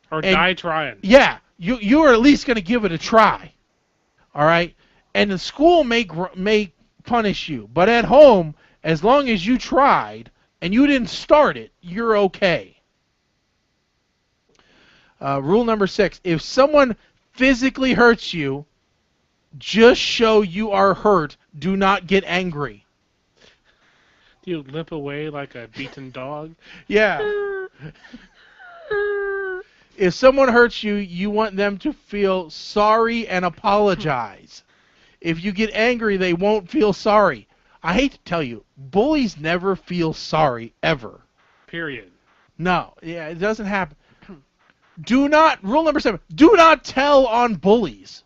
Or die trying. Yeah, you are at least going to give it a try. All right? And the school may punish you. But at home, as long as you tried and you didn't start it, you're okay. Rule number 6. If someone physically hurts you, just show you are hurt. Do not get angry. Do you limp away like a beaten dog? Yeah. If someone hurts you, you want them to feel sorry and apologize. If you get angry, they won't feel sorry. I hate to tell you, bullies never feel sorry, ever. Period. No. Yeah, it doesn't happen. Rule number 7, do not tell on bullies.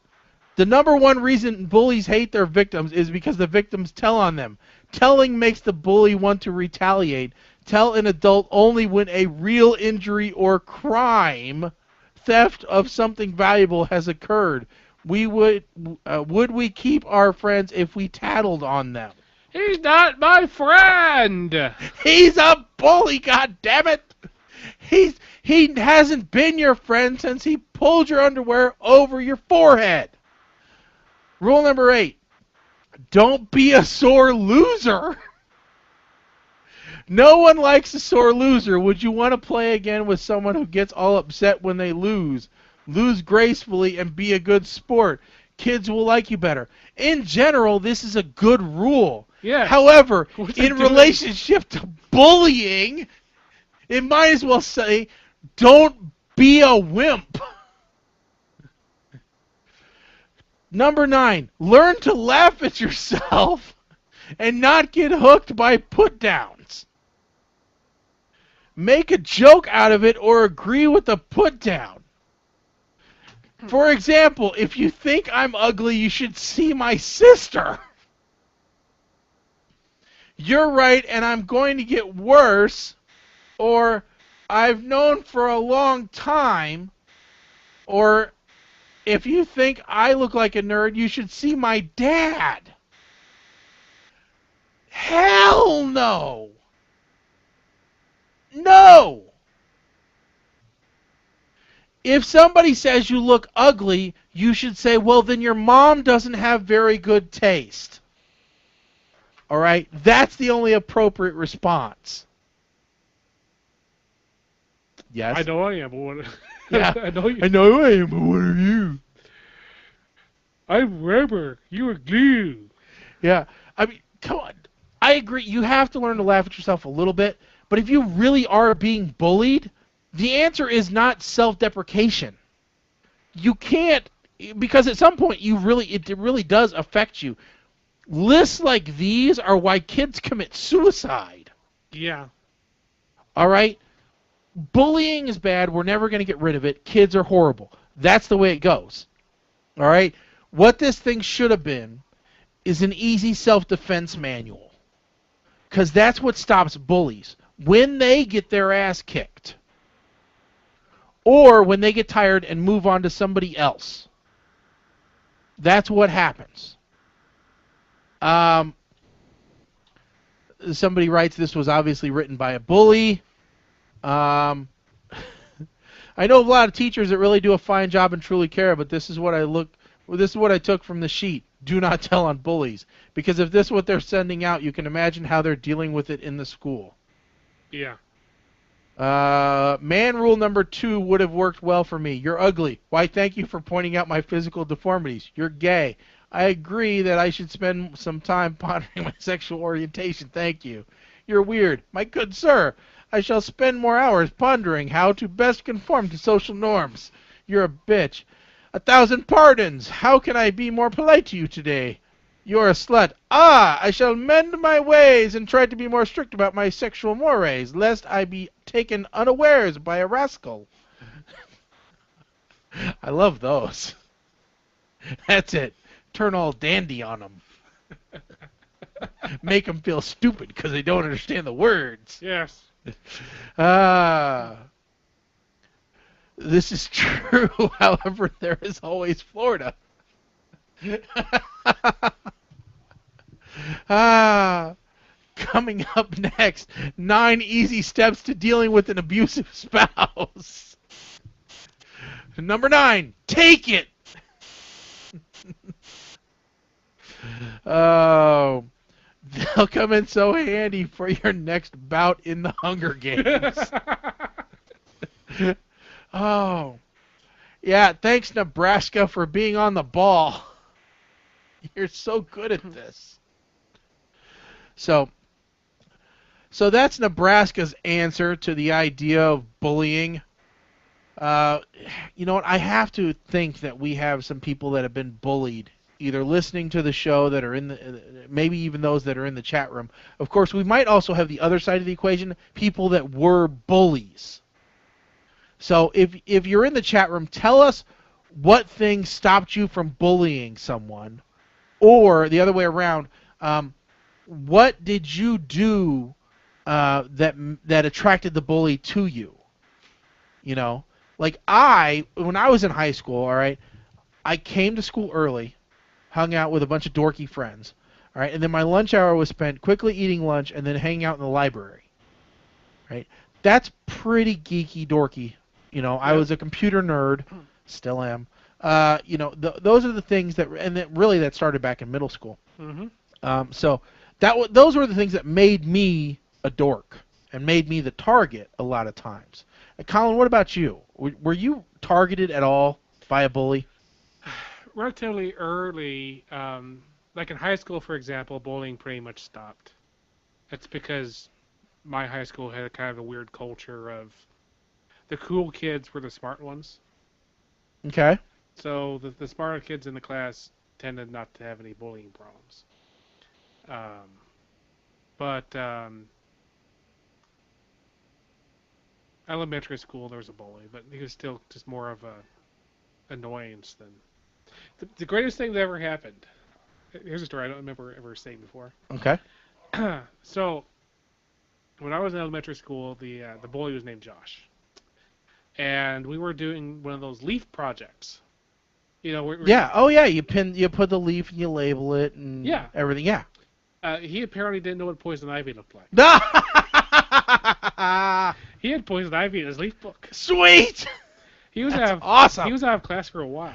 The number one reason bullies hate their victims is because the victims tell on them. Telling makes the bully want to retaliate. Tell an adult only when a real injury or crime, theft of something valuable has occurred. Would we keep our friends if we tattled on them? He's not my friend. He's a bully, goddammit. He hasn't been your friend since he pulled your underwear over your forehead. Rule number 8. Don't be a sore loser. No one likes a sore loser. Would you want to play again with someone who gets all upset when they lose? Lose gracefully and be a good sport. Kids will like you better. In general, this is a good rule. Yeah. However, in relationship to bullying, it might as well say, don't be a wimp. Number 9, learn to laugh at yourself and not get hooked by put-downs. Make a joke out of it or agree with the put-down. For example, if you think I'm ugly, you should see my sister. You're right, and I'm going to get worse. Or, I've known for a long time. Or, if you think I look like a nerd, you should see my dad. Hell no. No. If somebody says you look ugly, you should say, well, then your mom doesn't have very good taste. All right? That's the only appropriate response. Yes? I know I am, but what... Yeah, I know I am, but what are you? I'm rubber. You are glue. Yeah. I mean, come on. I agree. You have to learn to laugh at yourself a little bit. But if you really are being bullied, the answer is not self-deprecation. You can't, because at some point it really does affect you. Lists like these are why kids commit suicide. Yeah. All right? Bullying is bad. We're never going to get rid of it. Kids are horrible. That's the way it goes. All right? What this thing should have been is an easy self-defense manual. Because that's what stops bullies. When they get their ass kicked. Or when they get tired and move on to somebody else. That's what happens. Somebody writes, this was obviously written by a bully. I know a lot of teachers that really do a fine job and truly care, but this is what I took from the sheet. Do not tell on bullies. Because if this is what they're sending out, you can imagine how they're dealing with it in the school. Yeah. Man rule number 2 would have worked well for me. You're ugly. Why, thank you for pointing out my physical deformities. You're gay. I agree that I should spend some time pondering my sexual orientation. Thank you. You're weird. My good sir, I shall spend more hours pondering how to best conform to social norms. You're a bitch. 1,000 pardons. How can I be more polite to you today? You're a slut. Ah, I shall mend my ways and try to be more strict about my sexual mores, lest I be taken unawares by a rascal. I love those. That's it. Turn all dandy on them. Make them feel stupid because they don't understand the words. Yes. This is true. However, there is always Florida. Coming up next, 9 easy steps to dealing with an abusive spouse. Number 9, take it. Oh, they'll come in so handy for your next bout in the Hunger Games. Oh, yeah, thanks Nebraska for being on the ball. You're so good at this. So that's Nebraska's answer to the idea of bullying. You know what? I have to think that we have some people that have been bullied, either listening to the show that are in the, maybe even those that are in the chat room. Of course, we might also have the other side of the equation, people that were bullies. So if you're in the chat room, tell us what thing stopped you from bullying someone, or the other way around. What did you do that attracted the bully to you? You know, like when I was in high school, all right, I came to school early, hung out with a bunch of dorky friends, all right, and then my lunch hour was spent quickly eating lunch and then hanging out in the library, right? That's pretty geeky, dorky. You know, I was a computer nerd, still am. You know, those are the things that started back in middle school. Mm-hmm. So those were the things that made me a dork and made me the target a lot of times. Colin, what about you? Were you targeted at all by a bully? Relatively early, like in high school, for example, bullying pretty much stopped. That's because my high school had kind of a weird culture of the cool kids were the smart ones. Okay. So the smarter kids in the class tended not to have any bullying problems. But elementary school, there was a bully, but he was still just more of a annoyance than... The greatest thing that ever happened... Here's a story I don't remember ever saying before. Okay. So, when I was in elementary school, the bully was named Josh. And we were doing one of those leaf projects. You know, yeah. Oh, yeah. You put the leaf and you label it and everything. Yeah. He apparently didn't know what poison ivy looked like. He had poison ivy in his leaf book. Sweet. He was awesome. He was out of class for a while.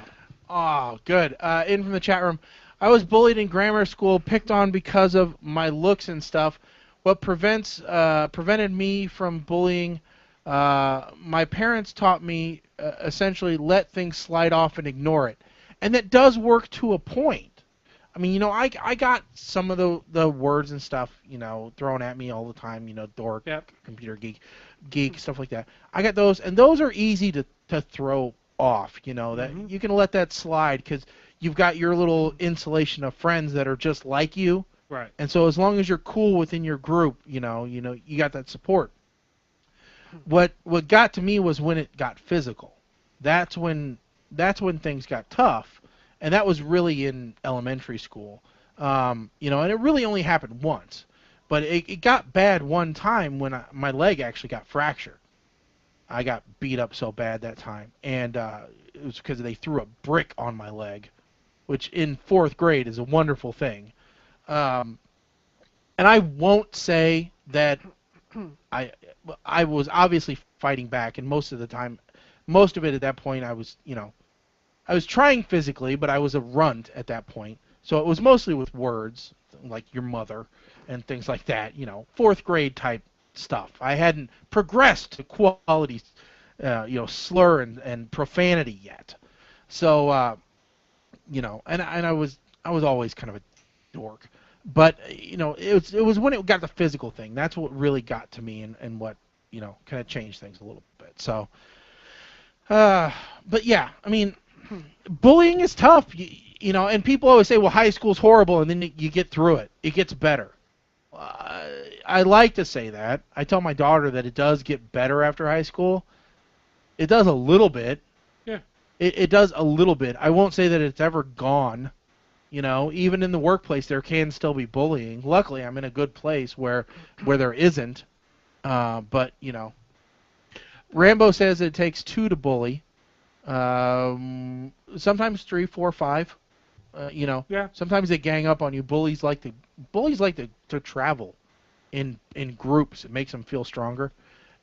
Oh, good. In from the chat room. I was bullied in grammar school, picked on because of my looks and stuff. What prevented me from bullying? My parents taught me essentially let things slide off and ignore it, and that does work to a point. I mean, you know, I got some of the words and stuff, you know, thrown at me all the time. You know, dork, computer geek, stuff like that. I got those, and those are easy to throw off. You know, that you can let that slide because you've got your little insulation of friends that are just like you. Right. And so as long as you're cool within your group, you know, you got that support. What got to me was when it got physical. That's when things got tough, and that was really in elementary school. You know, and it really only happened once. But it got bad one time when my leg actually got fractured. I got beat up so bad that time, and it was because they threw a brick on my leg, which in 4th grade is a wonderful thing. And I won't say that I was obviously fighting back, and most of it at that point, I was trying physically, but I was a runt at that point. So it was mostly with words, like your mother and things like that, 4th grade type stuff. I hadn't progressed to quality, slur and profanity yet. So, and I was always kind of a dork. But, it was when it got the physical thing. That's what really got to me and what, kind of changed things a little bit. So, but yeah, I mean, bullying is tough, and people always say, well, high school's horrible, and then you get through it. It gets better. I like to say that. I tell my daughter that it does get better after high school. It does a little bit. Yeah. It does a little bit. I won't say that it's ever gone. Even in the workplace, there can still be bullying. Luckily, I'm in a good place where there isn't. But, Rambo says it takes 2 to bully. Sometimes 3, 4, 5. Yeah. Sometimes they gang up on you. Bullies like to travel in groups. It makes them feel stronger.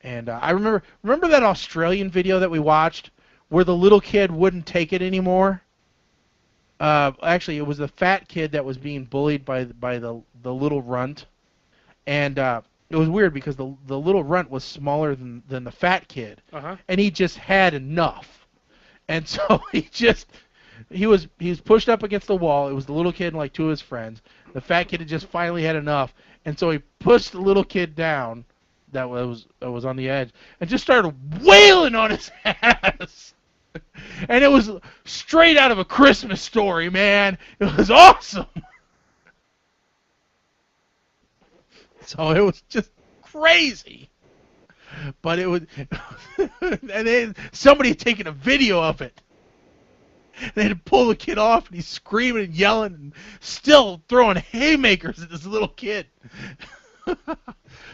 And I remember that Australian video that we watched where the little kid wouldn't take it anymore. Actually, it was the fat kid that was being bullied by the little runt, and it was weird because the little runt was smaller than the fat kid, and he just had enough, and so he was pushed up against the wall. It was the little kid and like 2 of his friends. The fat kid had just finally had enough, and so he pushed the little kid down that was on the edge and just started wailing on his ass. And it was straight out of A Christmas Story, man. It was awesome. So it was just crazy. But it was, and then somebody had taken a video of it. They had to pull the kid off, and he's screaming and yelling, and still throwing haymakers at this little kid.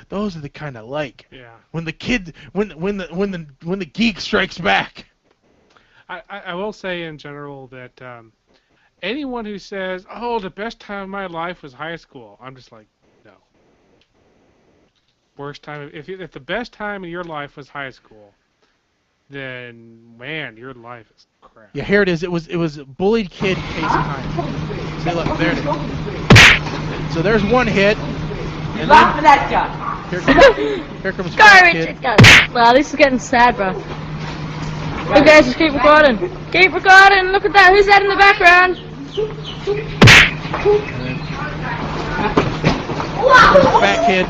Those are the kind I like. Yeah. When the kid, when the geek strikes back. I will say in general that anyone who says, "Oh, the best time of my life was high school," I'm just like, no. Worst time. If the best time in your life was high school, then man, your life is crap. Yeah, here it is. It was bullied kid Casey Hines. See, look, there it is. So there's one hit. And laughing at ya. Here comes Garbage. Wow, this is getting sad, bro. Look, guys, just keep recording. Keep recording. Look at that. Who's that in the background? Fat kid.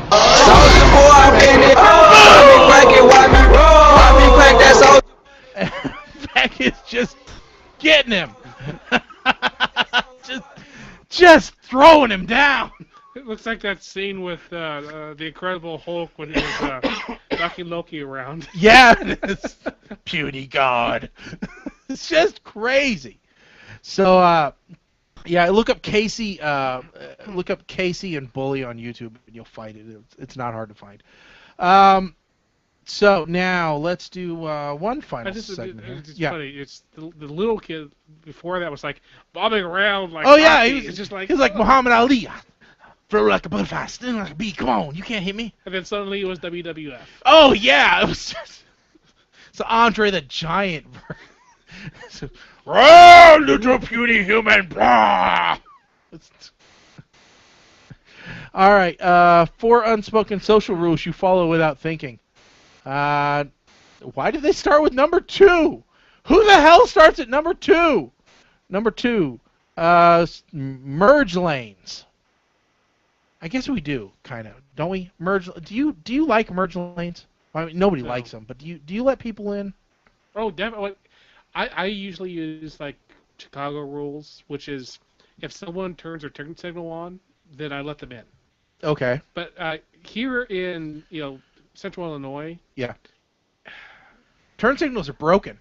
Fat kid's just getting him. just throwing him down. It looks like that scene with the Incredible Hulk when he was knocking Loki around. Yeah, it is. Puny God. It's just crazy. So, yeah, look up Casey and bully on YouTube, and you'll find it. It's not hard to find. So now let's do one final segment here. It's funny. It's the little kid before that was like bobbing around like. Oh yeah, he was just like Muhammad Ali. Throw like a butterfly, sting like a bee. Come on, you can't hit me. And then suddenly it was WWF. Oh yeah, it was just, it's Andre the Giant. So, little puny human. All right. 4 unspoken social rules you follow without thinking. Why did they start with number 2? Who the hell starts at number 2? Number 2. Merge lanes. I guess we do, kind of, don't we? Merge. Do you like merge lanes? I mean, nobody likes them, but do you let people in? Oh, definitely. I usually use like Chicago rules, which is if someone turns their turn signal on, then I let them in. Okay. But here in Central Illinois, yeah, turn signals are broken.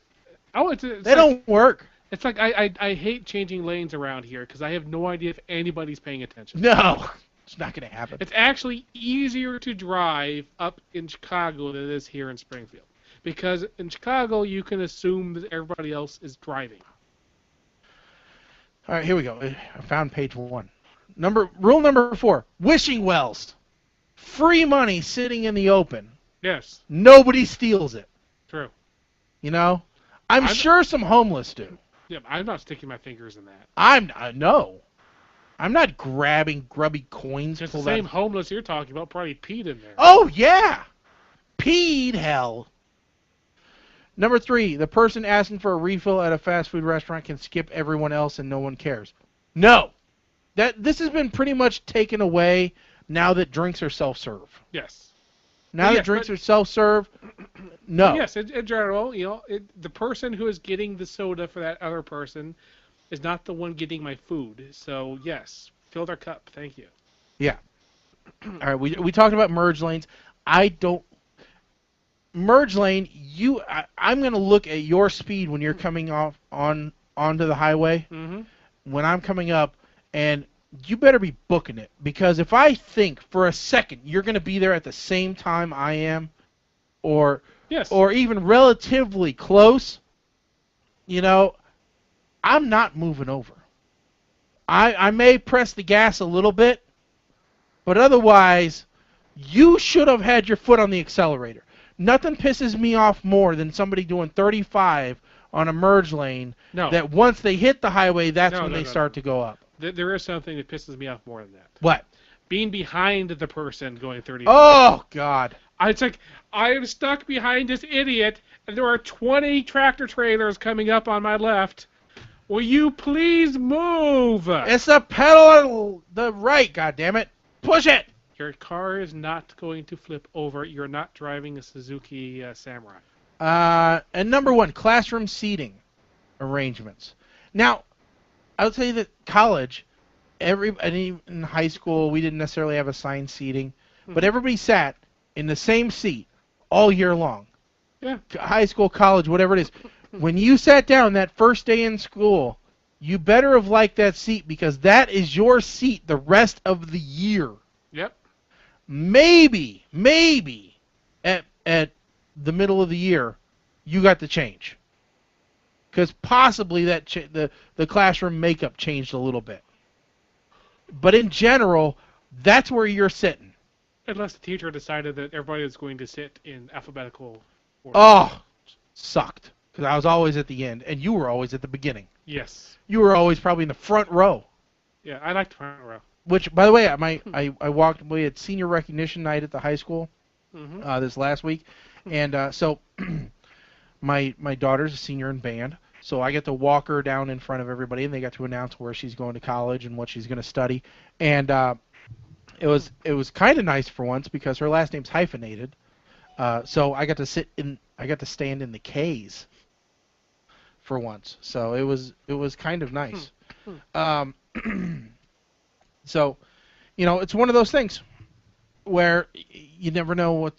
Oh, they don't work. It's like I hate changing lanes around here because I have no idea if anybody's paying attention. No. It's not going to happen. It's actually easier to drive up in Chicago than it is here in Springfield. Because in Chicago, you can assume that everybody else is driving. All right, here we go. I found page 1. Rule number 4, wishing wells. Free money sitting in the open. Yes. Nobody steals it. True. You know? I'm sure some homeless do. Yeah, I'm not sticking my fingers in that. No. I'm not grabbing grubby coins. It's the same homeless you're talking about probably peed in there. Oh, yeah. Peed, hell. Number 3, the person asking for a refill at a fast food restaurant can skip everyone else and no one cares. No. This has been pretty much taken away now that drinks are self-serve. Yes. Now that drinks are self-serve, no. Yes, in general, the person who is getting the soda for that other person is not the one getting my food. So, yes, fill their cup. Thank you. Yeah. All right, we talked about merge lanes. Merge lane, I'm going to look at your speed when you're coming onto the highway. Mm-hmm. When I'm coming up, and you better be booking it, because if I think for a second you're going to be there at the same time I am, or even relatively close, I'm not moving over. I may press the gas a little bit, but otherwise, you should have had your foot on the accelerator. Nothing pisses me off more than somebody doing 35 on a merge lane that once they hit the highway, that's when they start to go up. There is something that pisses me off more than that. What? Being behind the person going 35. Oh, God. It's like, I am stuck behind this idiot, and there are 20 tractor trailers coming up on my left. Will you please move? It's the pedal on the right, goddammit. Push it! Your car is not going to flip over. You're not driving a Suzuki Samurai. And number 1, classroom seating arrangements. Now, I would say that college, in high school, we didn't necessarily have assigned seating, but everybody sat in the same seat all year long. Yeah. High school, college, whatever it is. When you sat down that first day in school, you better have liked that seat, because that is your seat the rest of the year. Yep. Maybe at the middle of the year, you got to change. Because possibly the classroom makeup changed a little bit. But in general, that's where you're sitting. Unless the teacher decided that everybody was going to sit in alphabetical order. Oh, sucked. Because I was always at the end, and you were always at the beginning. Yes. You were always probably in the front row. Yeah, I liked the front row. Which, by the way, I walked away at senior recognition night at the high school this last week. And so my daughter's a senior in band, so I get to walk her down in front of everybody, and they got to announce where she's going to college and what she's going to study. And it was kind of nice for once, because her last name's hyphenated. So I got to stand in the K's for once. So it was kind of nice. So, it's one of those things where you never know what.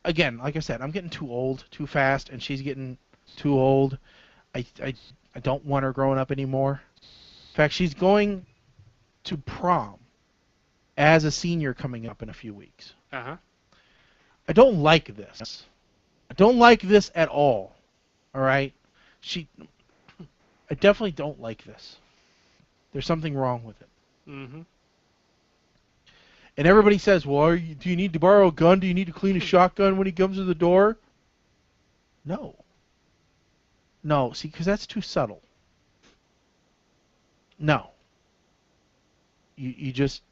Again, like I said, I'm getting too old too fast, and she's getting too old. I don't want her growing up anymore. In fact, she's going to prom as a senior coming up in a few weeks. Uh-huh. I don't like this. I don't like this at all. All right? I definitely don't like this. There's something wrong with it. Mm-hmm. And everybody says, well, do you need to borrow a gun? Do you need to clean a shotgun when he comes to the door? No. No, see, because that's too subtle. No. You just...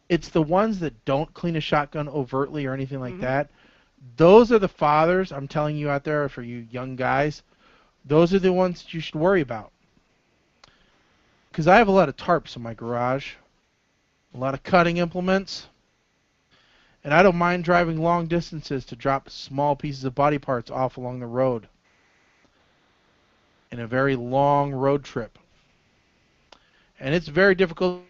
It's the ones that don't clean a shotgun overtly or anything like that. Those are the fathers, I'm telling you out there, for you young guys, those are the ones that you should worry about. Because I have a lot of tarps in my garage, a lot of cutting implements, and I don't mind driving long distances to drop small pieces of body parts off along the road in a very long road trip. And it's very difficult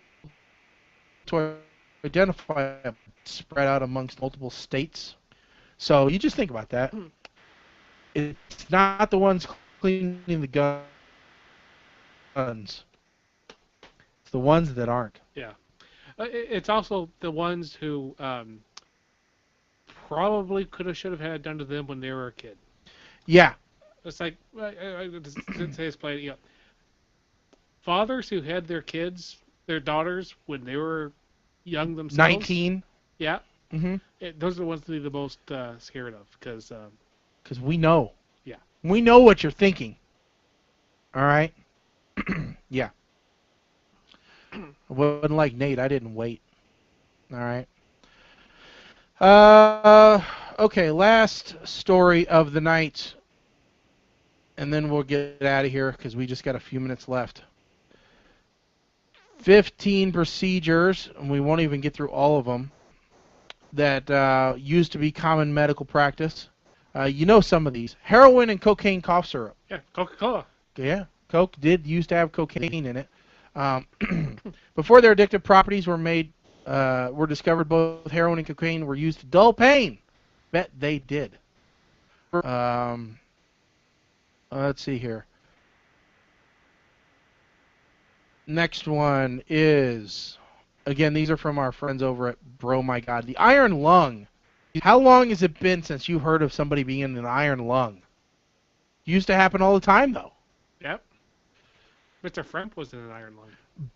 to identify spread out amongst multiple states. So you just think about that. It's not the ones cleaning the guns. It's the ones that aren't. Yeah. It's also the ones who probably should have had it done to them when they were a kid. Yeah. It's like fathers who had their daughters when they were young themselves. 19. Yeah. Mm-hmm. Those are the ones to be the most scared of because we know. Yeah. We know what you're thinking. All right. Yeah. I wasn't like Nate. I didn't wait. All right. Okay, last story of the night, and then we'll get out of here because we just got a few minutes left. 15 procedures, and we won't even get through all of them, that used to be common medical practice. You know some of these. Heroin and cocaine cough syrup. Yeah, Coca-Cola. Yeah, Coke used to have cocaine in it. Before their addictive properties were discovered, both heroin and cocaine were used to dull pain. Bet they did. Let's see here. Next one is, again, these are from our friends over at Bro My God. The iron lung. How long has it been since you heard of somebody being in an iron lung? Used to happen all the time, though. Yep. Mr. Fremp was in an iron lung.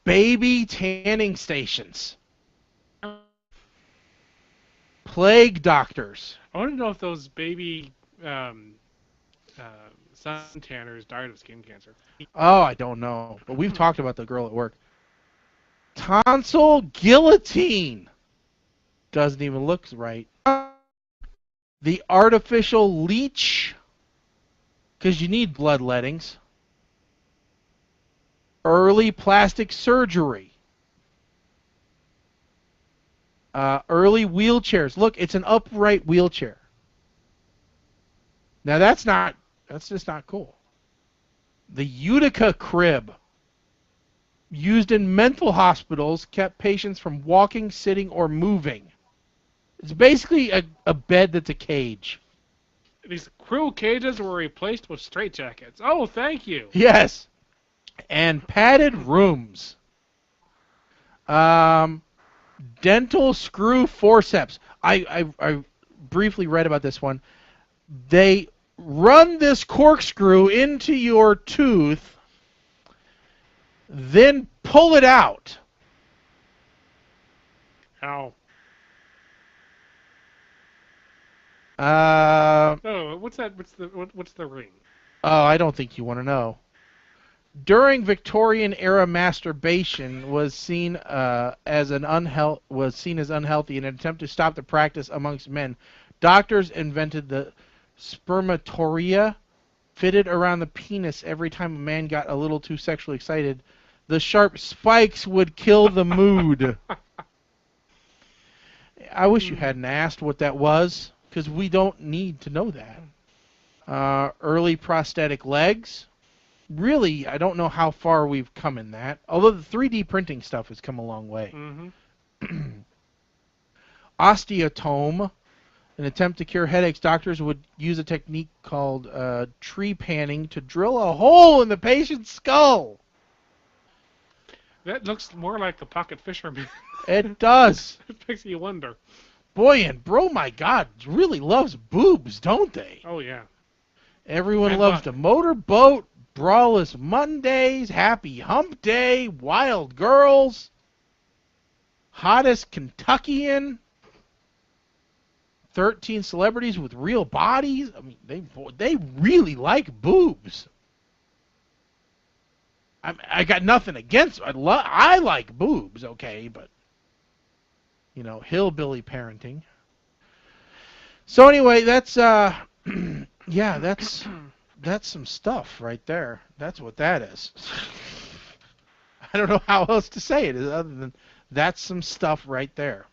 Baby tanning stations. Plague doctors. I want to know if those baby sun tanners died of skin cancer. Oh, I don't know. But we've talked about the girl at work. Tonsil guillotine. Doesn't even look right. The artificial leech. Because you need bloodlettings. Early plastic surgery. Early wheelchairs. Look, it's an upright wheelchair. Now that's just not cool. The Utica crib. Used in mental hospitals, kept patients from walking, sitting, or moving. It's basically a bed that's a cage. These cruel cages were replaced with straitjackets. Oh, thank you. Yes. And padded rooms. Dental screw forceps. I briefly read about this one. They run this corkscrew into your tooth, then pull it out. Ow. Oh, what's that? What's the ring? Oh, I don't think you want to know. During Victorian era, masturbation was seen as unhealthy in an attempt to stop the practice amongst men. Doctors invented the spermatoria fitted around the penis every time a man got a little too sexually excited. The sharp spikes would kill the mood. I wish you hadn't asked what that was, because we don't need to know that. Early prosthetic legs. Really, I don't know how far we've come in that. Although the 3D printing stuff has come a long way. Mm-hmm. Osteotome. In an attempt to cure headaches, doctors would use a technique called tree panning to drill a hole in the patient's skull. That looks more like the pocket fisherman. It does. It makes you wonder. Boy, and Bro My God really loves boobs, don't they? Oh, yeah. Everyone loves to motorboat, Brawless Mondays, Happy Hump Day, Wild Girls, Hottest Kentuckian, 13 celebrities with real bodies. I mean, they really like boobs. I got nothing against. I like boobs, okay, but you know, hillbilly parenting. So anyway, that's yeah, that's some stuff right there. That's what that is. I don't know how else to say it other than that's some stuff right there.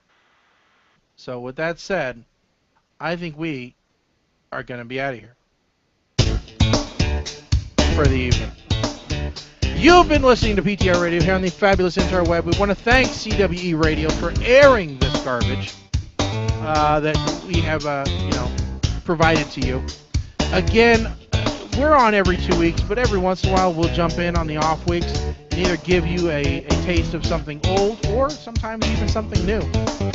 So with that said, I think we are going to be out of here for the evening. You've been listening to PTR Radio here on the fabulous interweb. We want to thank CWE Radio for airing this garbage that we have, provided to you. Again, we're on every 2 weeks, but every once in a while we'll jump in on the off weeks. can either give you a taste of something old or sometimes even something new.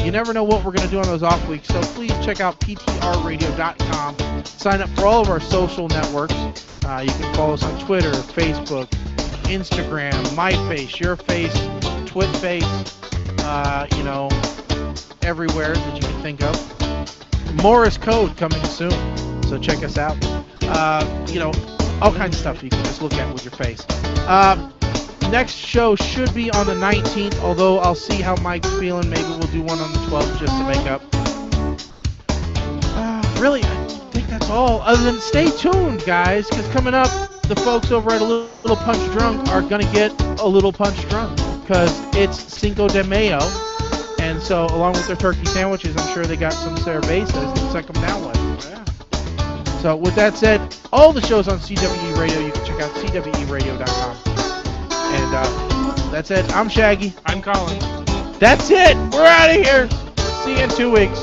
You never know what we're going to do on those off weeks, so please check out ptrradio.com. Sign up for all of our social networks. You can follow us on Twitter, Facebook, Instagram, MyFace, Your Face, TwitFace, everywhere that you can think of. Morse code coming soon, so check us out. All kinds of stuff you can just look at with your face. Next show should be on the 19th, although I'll see how Mike's feeling. Maybe we'll do one on the 12th just to make up. Really, I think that's all. Other than stay tuned, guys, because coming up, the folks over at A Little Punch Drunk are going to get a little punch drunk because it's Cinco de Mayo. And so, along with their turkey sandwiches, I'm sure they got some cervezas to suck them down with. Yeah. So, with that said, all the shows on CWE Radio, you can check out CWERadio.com. And that's it. I'm Shaggy. I'm Colin. That's it. We're out of here. See you in 2 weeks.